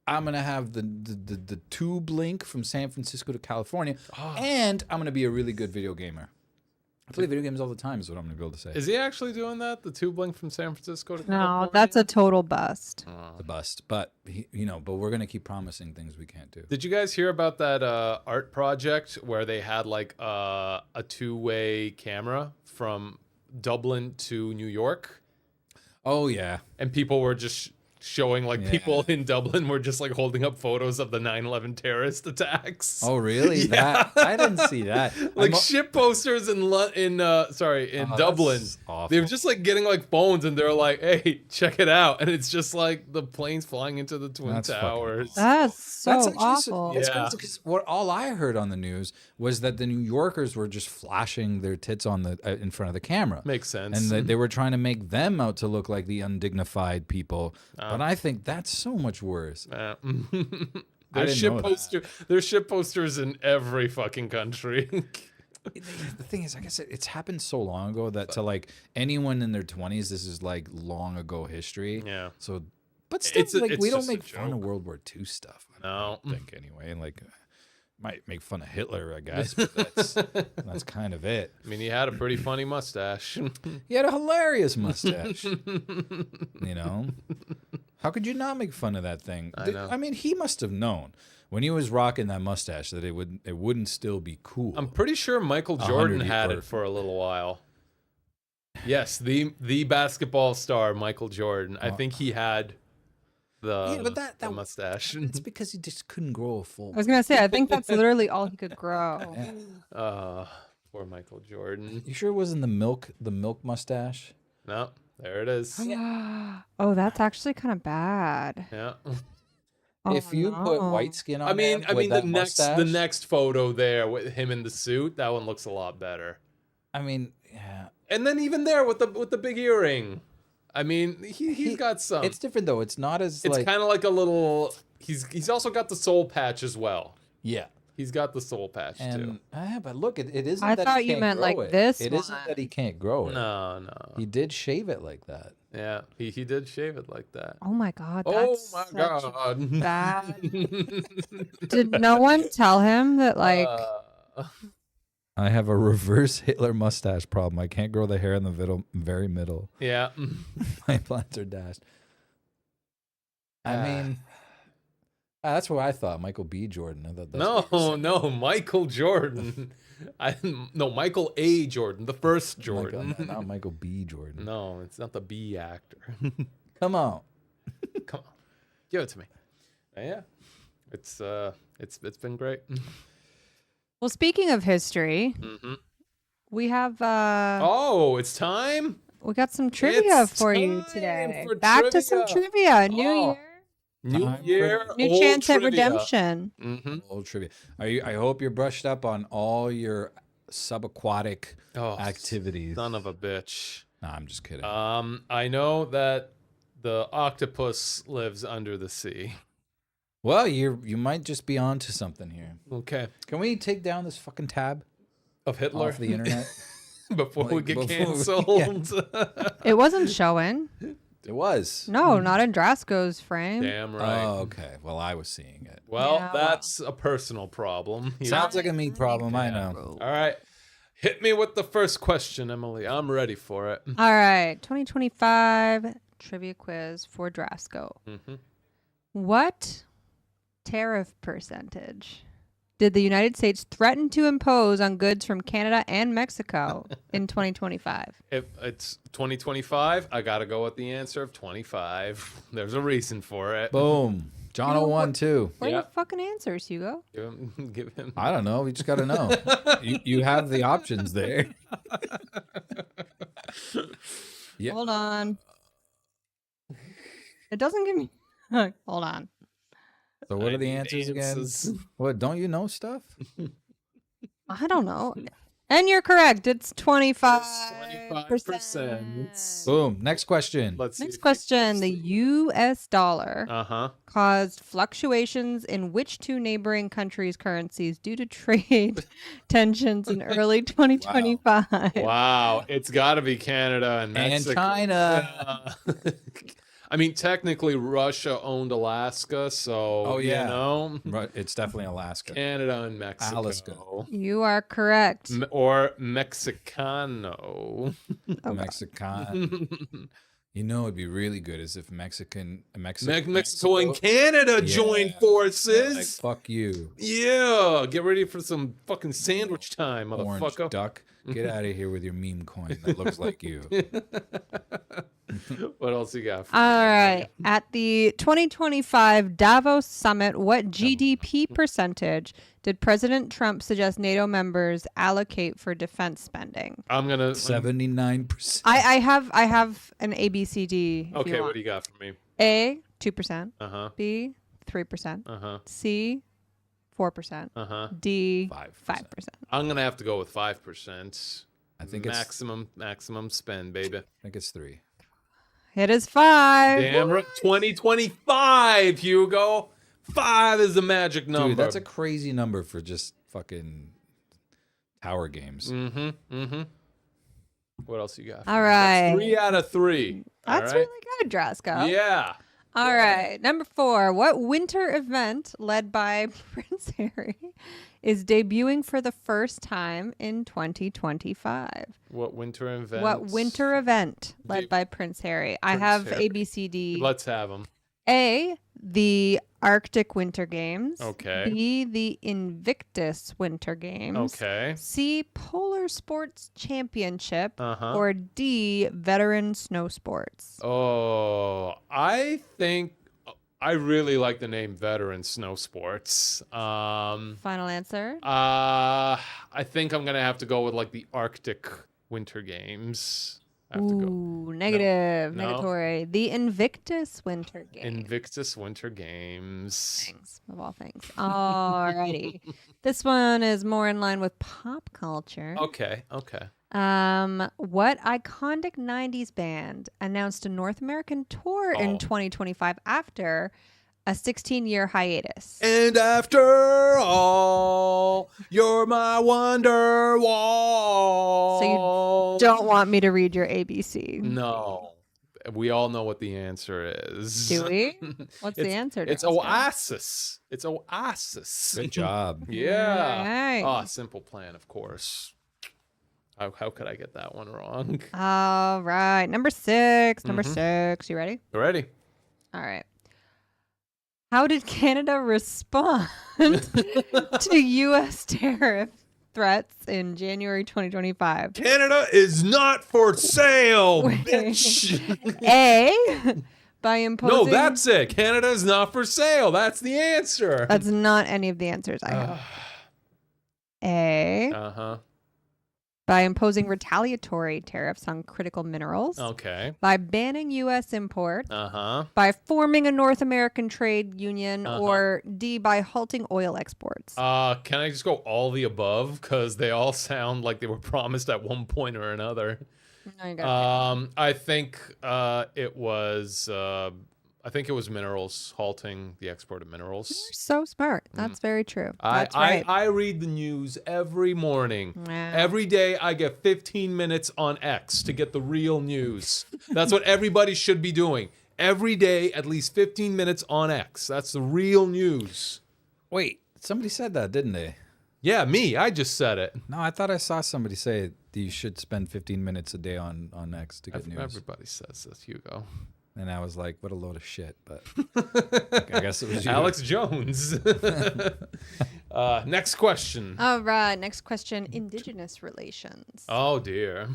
I'm going to have the tube link from San Francisco to California. And I'm going to be a really good video gamer. I play video games all the time is what I'm going to be able to say. Is he actually doing that? The tube link from San Francisco to No, California? that's a total bust. The bust. But, but we're going to keep promising things we can't do. Did you guys hear about that art project where they had like a two-way camera from Dublin to New York? Oh, yeah. And people were just showing like people in Dublin were just like holding up photos of the 9/11 terrorist attacks. Oh, really? Yeah. That I didn't see that. Like ship posters in Dublin. That's awful. They were just like getting like phones and they're like, "Hey, check it out!" And it's just like the planes flying into the Twin That's fucking Towers. That's so actually awful. Yeah. It's crazy because what all I heard on the news was that the New Yorkers were just flashing their tits on the in front of the camera. Makes sense. And they were trying to make them out to look like the undignified people But I think that's so much worse. There's didn't know there's shit posters in every fucking country. The thing is, like I said, it's happened so long ago that to like anyone in their 20s, this is like long ago history. Yeah. So, but still, It's we don't just a make fun of joke. World War II stuff. I No. don't think anyway. And like, might make fun of Hitler, I guess. But that's kind of it. I mean, he had a pretty funny mustache. He had a hilarious mustache. How could you not make fun of that thing? I know. I mean, he must have known when he was rocking that mustache that it wouldn't still be cool. I'm pretty sure Michael Jordan 100 had or- it for a little while. Yes, the basketball star Michael Jordan. I think he had the, but that the mustache. It's because he just couldn't grow a full. I was gonna say, I think that's literally all he could grow. Poor Michael Jordan. You sure it wasn't the milk mustache? No, there it is. Oh, that's actually kind of bad. Yeah. Oh, If you put no. white skin on, I mean with the that mustache, next photo there with him in the suit, that one looks a lot better. I mean, yeah, And then even there with the big earring. I mean, he's got some. it's different though. It's not as It's like kind of like a little. He's also got the soul patch as well. yeah. He's got the soul patch too. And but look, it isn't. I that thought he you can't meant grow like it. this It isn't one. that he can't grow it. No. He did shave it like that. Yeah, he did shave it like that. Oh my god. Oh That's my such god. bad. Did no one tell him that like? I have a reverse Hitler mustache problem. I can't grow the hair in the very middle. Yeah. My plants are dashed. I mean, that's what I thought. Michael B. Jordan. I thought that's what you were No, Michael Jordan. Michael A. Jordan, the first saying. Jordan. Not Michael B. Jordan. No, it's not the B actor. Come on. Come on, give it to me. Yeah, it's been great. Well, speaking of history, we have Oh, it's time. we got some trivia It's for you time today. for Back to some trivia. New Oh. year, New Time for- year, new old chance at trivia. redemption. Old trivia. I hope you're brushed up on all your subaquatic Oh, activities. Son of a bitch. No, I'm just kidding. I know that the octopus lives under the sea. Well, you might just be onto something here. Okay. Can we take down this fucking tab Of Hitler off the internet? before we Like, get before we- canceled. It wasn't showing. It was. No, not in Drasko's frame. Damn right. Oh, okay. Well, I was seeing it. Well, Yeah, that's a personal problem. Sounds like a me problem. I know. All right. Hit me with the first question, Emily. I'm ready for it. All right, 2025 trivia quiz for Drasko. What tariff percentage did the United States threaten to impose on goods from Canada and Mexico in 2025? If it's 2025, I got to go with the answer of 25. There's a reason for it. Boom. John 01 too. What are Yeah. your fucking answers, Hugo? Give him. I don't know. We just got to know. you have the options there. Yeah. Hold on. It doesn't give me. Hold on. So what are the need answers answers. again? What, don't you know stuff? I don't know. And you're correct. It's 25%. 25%. Boom. Next question. Let's see. Next question. The U.S. dollar Uh-huh. caused fluctuations in which two neighboring countries' currencies due to trade tensions in early 2025? Wow. It's got to be Canada and And Mexico. China. I mean, technically, Russia owned Alaska, so, Oh, yeah. you know, Right, it's definitely Alaska. Canada and Mexico. Alaska. You are correct. Or Mexicano. Mexican. You know, it'd be really good as if Mexico and Canada joined Like, forces. fuck you, Yeah. Get ready for some fucking sandwich time, orange motherfucker. duck. Get out of here with your meme coin that looks like you. What else you got? For All right. At the 2025 Davos summit, what GDP percentage did President Trump suggest NATO members allocate for defense spending? I'm gonna 79%. I have an A, B, C, D. if you Okay, what want. do you got for me? A, 2%. Uh huh. B, 3%. Uh huh. C, 4%. Uh huh. D, 5%. 5%. I'm gonna have to go with 5%. I think maximum spend, baby. it's 3. It is 5. Damn right. 2025, Hugo. 5 is the magic number. Dude, that's a crazy number for just fucking tower games. What else you got? All right. That's 3 out of 3. That's all right? really good, Drasko. Yeah. All right. Number 4. What winter event led by Prince Harry is debuting for the first time in 2025? What winter event? What winter event led by Prince Harry? I Prince have Harry. ABCD. Let's have them. A, the Arctic Winter Games. Okay. B, the Invictus Winter Games. Okay. C, Polar Sports Championship. Uh-huh. Or D, Veteran Snow Sports. Oh, I think I really like the name Veteran Snow Sports. Final answer? I think I'm gonna have to go with like the Arctic Winter Games. I have to go. Ooh, negative. No. Negatory. The Invictus Winter Games. Invictus Winter Games. Things, of all things. Alrighty. This one is more in line with pop culture. Okay. Okay. What iconic 90s band announced a North American tour in 2025 after a 16-year hiatus? And after all, you're my wonder wall. So you don't want me to read your ABC. No. We all know what the answer is. Do we? What's the It's- answer? It's Drasko? Oasis. It's Oasis. Good job. Yeah. Alright. Simple Plan, of course. How could I get that one wrong? All right. Number 6. Number Mm-hmm. 6. You ready? Ready? All right. How did Canada respond to U.S. tariff threats in January 2025? Canada is not for sale, Wait. bitch. A, by imposing... No, that's it. Canada is not for sale. That's the answer. That's not any of the answers I have. A, Uh-huh. by imposing retaliatory tariffs on critical minerals. Okay. By banning U.S. import. Uh-huh. By forming a North American trade union. Uh-huh. Or D, by halting oil exports. Can I just go all the above? Because they all sound like they were promised at one point or another. No, you got I think it was minerals, halting the export of minerals. You're so smart. That's very true. That's right. I read the news every morning. Yeah. Every day I get 15 minutes on X to get the real news. That's what everybody should be doing. Every day, at least 15 minutes on X. That's the real news. Wait, somebody said that, didn't they? Yeah, me. I just said it. No, I thought I saw somebody say that you should spend 15 minutes a day on X to get news. Everybody says this, Hugo. And I was like, what a load of shit. But I guess it was you. Alex Jones. Next question. All right. Next question. Indigenous relations. Oh, dear.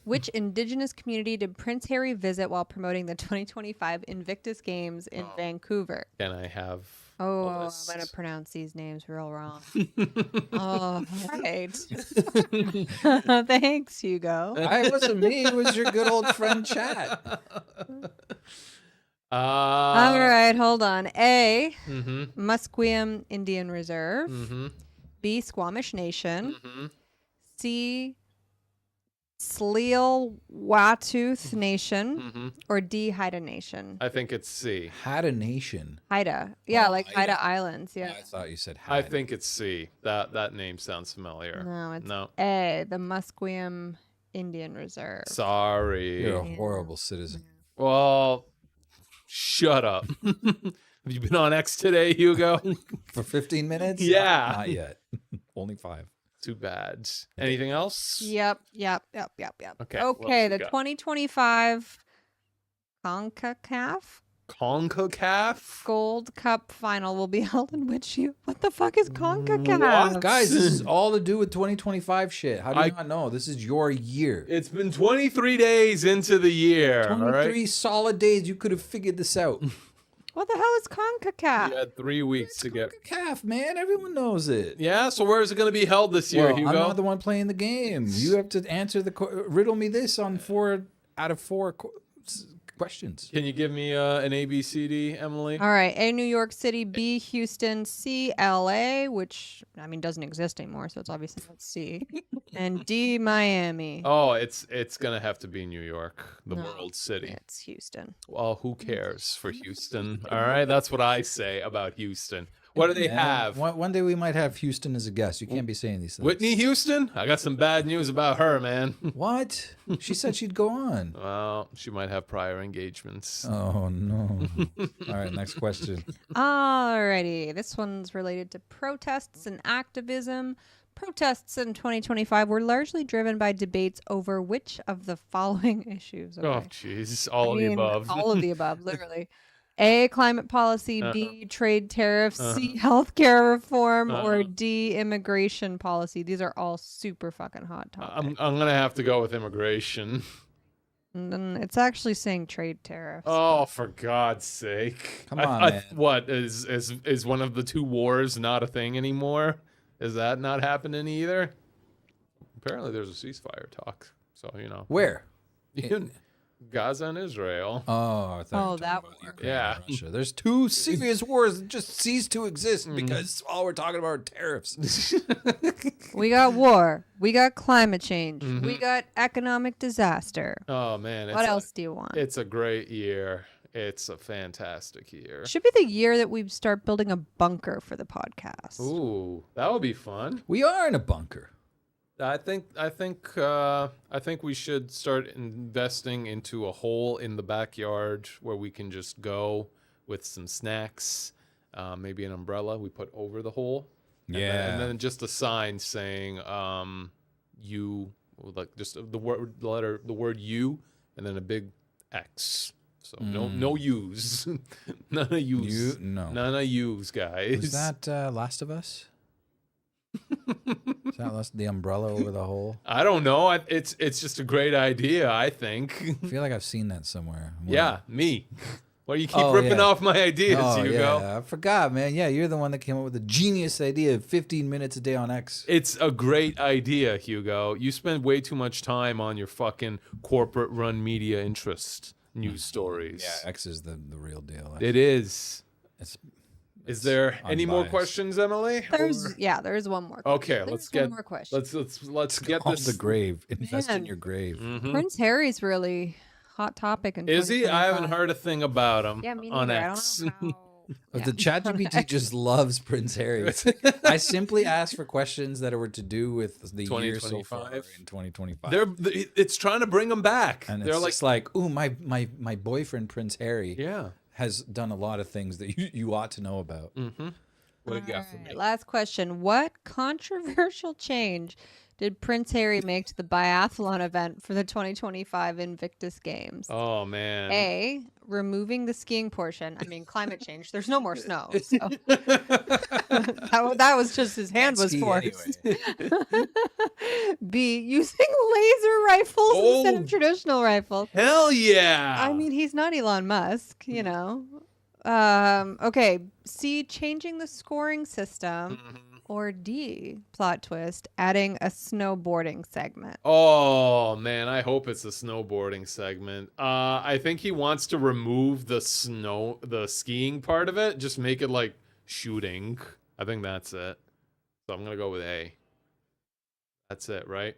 Which indigenous community did Prince Harry visit while promoting the 2025 Invictus Games in Vancouver? Can I have Oh, a I'm list? going to pronounce these names real wrong. Oh, right. Thanks, Hugo. It wasn't me. It was your good old friend Chad. All right, hold on. A, Mm-hmm. Musqueam Indian Reserve. Mm-hmm. B, Squamish Nation. Mm-hmm. C, Tsleil-Waututh Nation. Mm-hmm. Or D, Haida Nation. I think it's C. Had a nation. Haida. Yeah, Oh, like Haida. Haida Islands. Yeah. I thought you said I had. think it's C. That name sounds familiar. No, it's No. A, the Musqueam Indian Reserve. Sorry. You're a horrible citizen. Well, shut up. Have you been on X today, Hugo? For 15 minutes? Yeah. Not yet. Only 5. Too bad. Anything else? Yep. Okay, what else Okay, you the got? 2025 CONCACAF CONCACAF? Gold Cup final will be held in which you... What the fuck is CONCACAF? What? Guys, this is all to do with 2025 shit. How do you I- not know? This is your year. It's been 23 days into the year, all 23 right? solid days. You could have figured this out. What the hell is CONCACAF? You had 3 weeks to get... Calf, man. Everyone knows it. Yeah, so where is it going to be held this year, Well, Hugo? I'm not the one playing the game. You have to answer the riddle me this on 4 out of 4 questions. Can you give me an ABCD, Emily? All right, A, New York City, B, Houston, C, LA, which, I mean, doesn't exist anymore, so it's obviously not C. And D, Miami. Oh, it's gonna have to be New York, the No, world city. It's Houston. Well, who cares for Houston? All right, that's what I say about Houston. What do they have? One day we might have Houston as a guest. You can't be saying these things. Whitney Houston? I got some bad news about her, man. What? She said she'd go on. Well, she might have prior engagements. Oh, no. All right, next question. Alrighty. This one's related to protests and activism. Protests in 2025 were largely driven by debates over which of the following issues. Oh, jeez. All of the above. All of the above, literally. A, climate policy, B, trade tariffs, C, healthcare reform, or D, immigration policy. These are all super fucking hot topics. I'm going to have to go with immigration. And then it's actually saying trade tariffs. Oh, for God's sake. Come on, man. What, is one of the two wars not a thing anymore? Is that not happening either? Apparently there's a ceasefire talk. So, Where? Gaza and Israel. Oh, I thought you were that talking about war. Ukraine Yeah. and Russia. There's two serious wars that just cease to exist because all we're talking about are tariffs. We got war. We got climate change. We got economic disaster. Oh, man. What else do you want? It's a great year. It's a fantastic year. Should be the year that we start building a bunker for the podcast. Ooh, that would be fun. We are in a bunker. I think we should start investing into a hole in the backyard where we can just go with some snacks, maybe an umbrella we put over the hole. And then just a sign saying you, like just the word you, and then a big X. So no U's. None of U's. None of U's, guys. Was that Last of Us? Is that the umbrella over the hole? I don't know. It's just a great idea, I think. I feel like I've seen that somewhere. Yeah, me. Why do you keep ripping off my ideas, Hugo? Yeah, I forgot, man. Yeah, you're the one that came up with the genius idea of 15 minutes a day on X. It's a great idea, Hugo. You spend way too much time on your fucking corporate-run media interest news stories. Yeah, X is the real deal. It is. Is there any more questions, Emily? There's one more. Okay, There's let's one get more question. let's get off this. the grave. Invest in Man. your grave. Prince Harry's really hot topic. Is he? I haven't heard a thing about him Yeah, me on neither. X. I don't know how. The ChatGPT just loves Prince Harry. I simply asked for questions that were to do with the year so far 2025. in 2025. It's trying to bring him back. And they're it's like, ooh, my boyfriend Prince Harry yeah. has done a lot of things that you ought to know about. Mm-hmm. What do you got for me? Last question. What controversial change did Prince Harry make to the biathlon event for the 2025 Invictus Games? Oh man. A, removing the skiing portion. I mean, climate change. There's no more snow. So. that was just his hand was forced. Anyway. B, using laser rifles instead of traditional rifles. Hell yeah. I mean, he's not Elon Musk, Okay. C, changing the scoring system. Or D, plot twist, adding a snowboarding segment. Oh man, I hope it's a snowboarding segment. I think he wants to remove the skiing part of it, just make it like shooting. I think that's it. So I'm gonna go with A. That's it, right?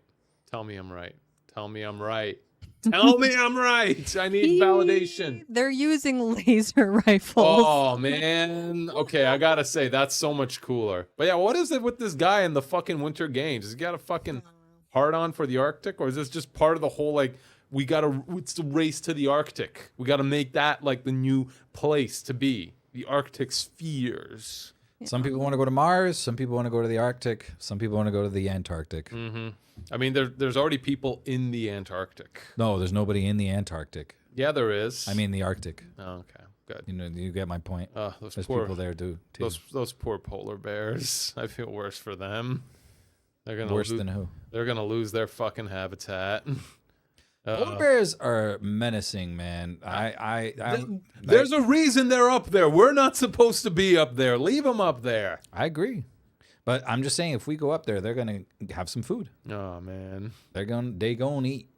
Tell me I'm right. Tell me I'm right. Tell me I'm right. I need validation. They're using laser rifles. Oh man. Okay, I gotta say that's so much cooler. But yeah, what is it with this guy in the fucking Winter Games? Has he got a fucking hard on for the Arctic, or is this just part of the whole like it's the race to the Arctic? We gotta make that like the new place to be. The Arctic spheres. Some people want to go to Mars. Some people want to go to the Arctic. Some people want to go to the Antarctic. Mm-hmm. I mean, there's already people in the Antarctic. No, there's nobody in the Antarctic. Yeah, there is. I mean the Arctic. Oh, okay, good. You get my point. Those There's poor people there too. those poor polar bears. I feel worse for them. They're gonna Worse than who? They're gonna lose their fucking habitat. Polar bears are menacing, man. There's a reason they're up there. We're not supposed to be up there. Leave them up there. I agree. But I'm just saying, if we go up there, they're gonna have some food. Oh man, they gonna eat.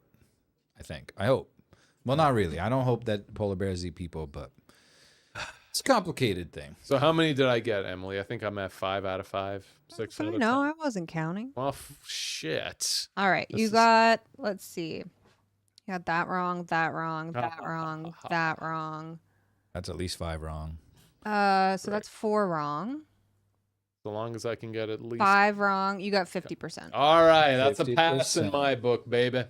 I think. I hope. Well, not really. I don't hope that polar bears eat people, but It's a complicated thing. So how many did I get, Emily? I think I'm at 5 out of 5. 6 I out of know. 10. I wasn't counting. Well, shit. All right. This You is- got, let's see. You got that wrong, that wrong, that wrong, that wrong. That's at least 5 wrong. So that's 4 wrong. So long as I can get at least 5 wrong. You got 50%. All right, that's a pass in 50%. my book, baby.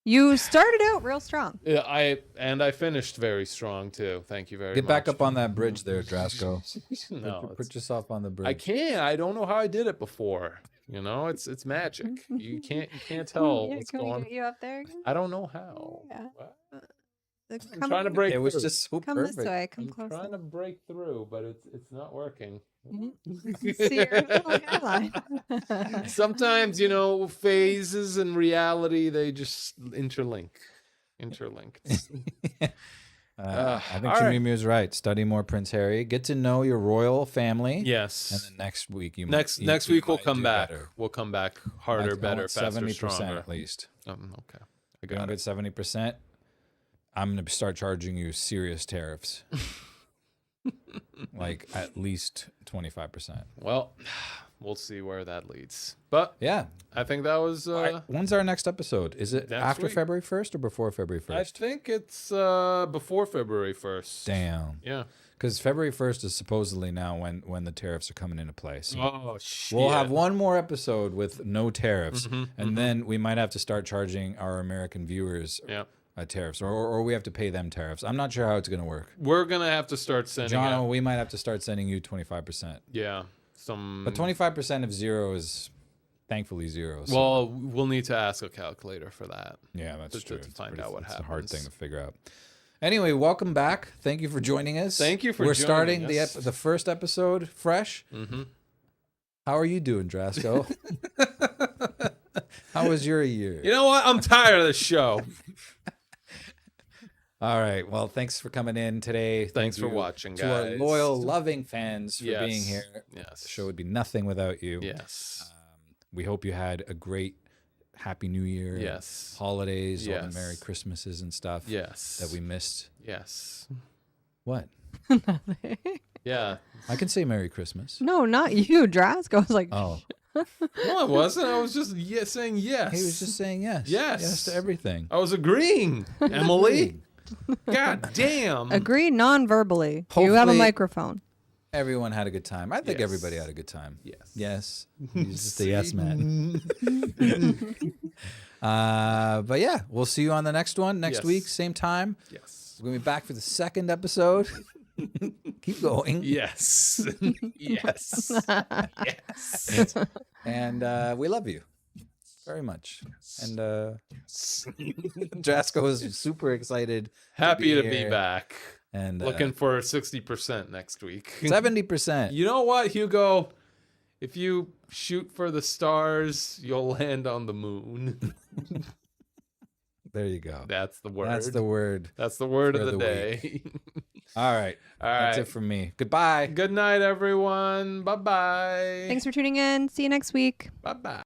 You started out real strong. Yeah, I finished very strong too. Thank you very much. Get back up on that bridge there, Drasco. No, Put yourself on the bridge. I can't. I don't know how I did it before. You know, it's magic. You can't tell Yeah, what's can we going. get you up there again? I don't know how. Yeah. What? I'm I'm trying to break. It was through. just so Come perfect. this way. Come I'm closer. trying to break through, but it's not working. See your little hairline. Sometimes, phases and reality, they just interlink. Interlinked. I think all right. Jimmy is right. Study more Prince Harry. Get to know your royal family. Yes. And then next week Next week we'll come back. We'll come back harder, better, faster, 70% stronger. at least. Okay. I If you got don't it. get 70%, I'm going to start charging you serious tariffs. Like at least 25%. Well, we'll see where that leads. But Yeah. I think that was. When's our next episode? Is it Next after week. February 1st or before February 1st? I think it's before February 1st. Damn. Yeah. Because February 1st is supposedly now when the tariffs are coming into play. So Oh shit. we'll have one more episode with no tariffs, Mm-hmm, and then we might have to start charging our American viewers Yeah. tariffs, or we have to pay them tariffs. I'm not sure how it's going to work. We're gonna have to start sending John, out. we might have to start sending you 25%. Yeah. Some. But 25% of 0 is thankfully 0. So Well, we'll need to ask a calculator for that. yeah, that's to true. find out what It's a hard happens. thing to figure out. Anyway, welcome back. Thank you for joining us. Thank you for We're joining starting us. the first episode fresh. Mm-hmm. How are you doing, Drasco? How was your year? You know what? I'm tired of this show. All right. Well, thanks for coming in today. Thanks Thank for you watching, to our guys. loyal, loving fans for Yes. being here. Yes. The show would be nothing without you. Yes. We hope you had a great Happy New Year. and Yes. Holidays, all Yes. the Merry Christmases and stuff Yes. that we missed. Yes. What? Yeah. I can say Merry Christmas. No, not you. Drasko was like, Oh, No, I wasn't. I was just saying yes. he was just saying yes. Yes. Yes to everything. I was agreeing, Emily. God damn. agree non-verbally. You have a Hopefully- microphone. Everyone had a good time. I think Yes. everybody had a good time. Yes. Yes. He's just a yes man. But yeah, we'll see you on the next one next Yes. week, same time. Yes. We're gonna be back for the second episode. Keep going. Yes. Yes. Yes. And we love you very much. And Drasco is super excited. Happy to be here. back. And Looking for 60% next week. 70%. You know what, Hugo? If you shoot for the stars, you'll land on the moon. There you go. That's the word. That's the word. That's the word for of the the day. All right. All That's right. it from me. Goodbye. Good night, everyone. Bye bye. Thanks for tuning in. See you next week. Bye bye.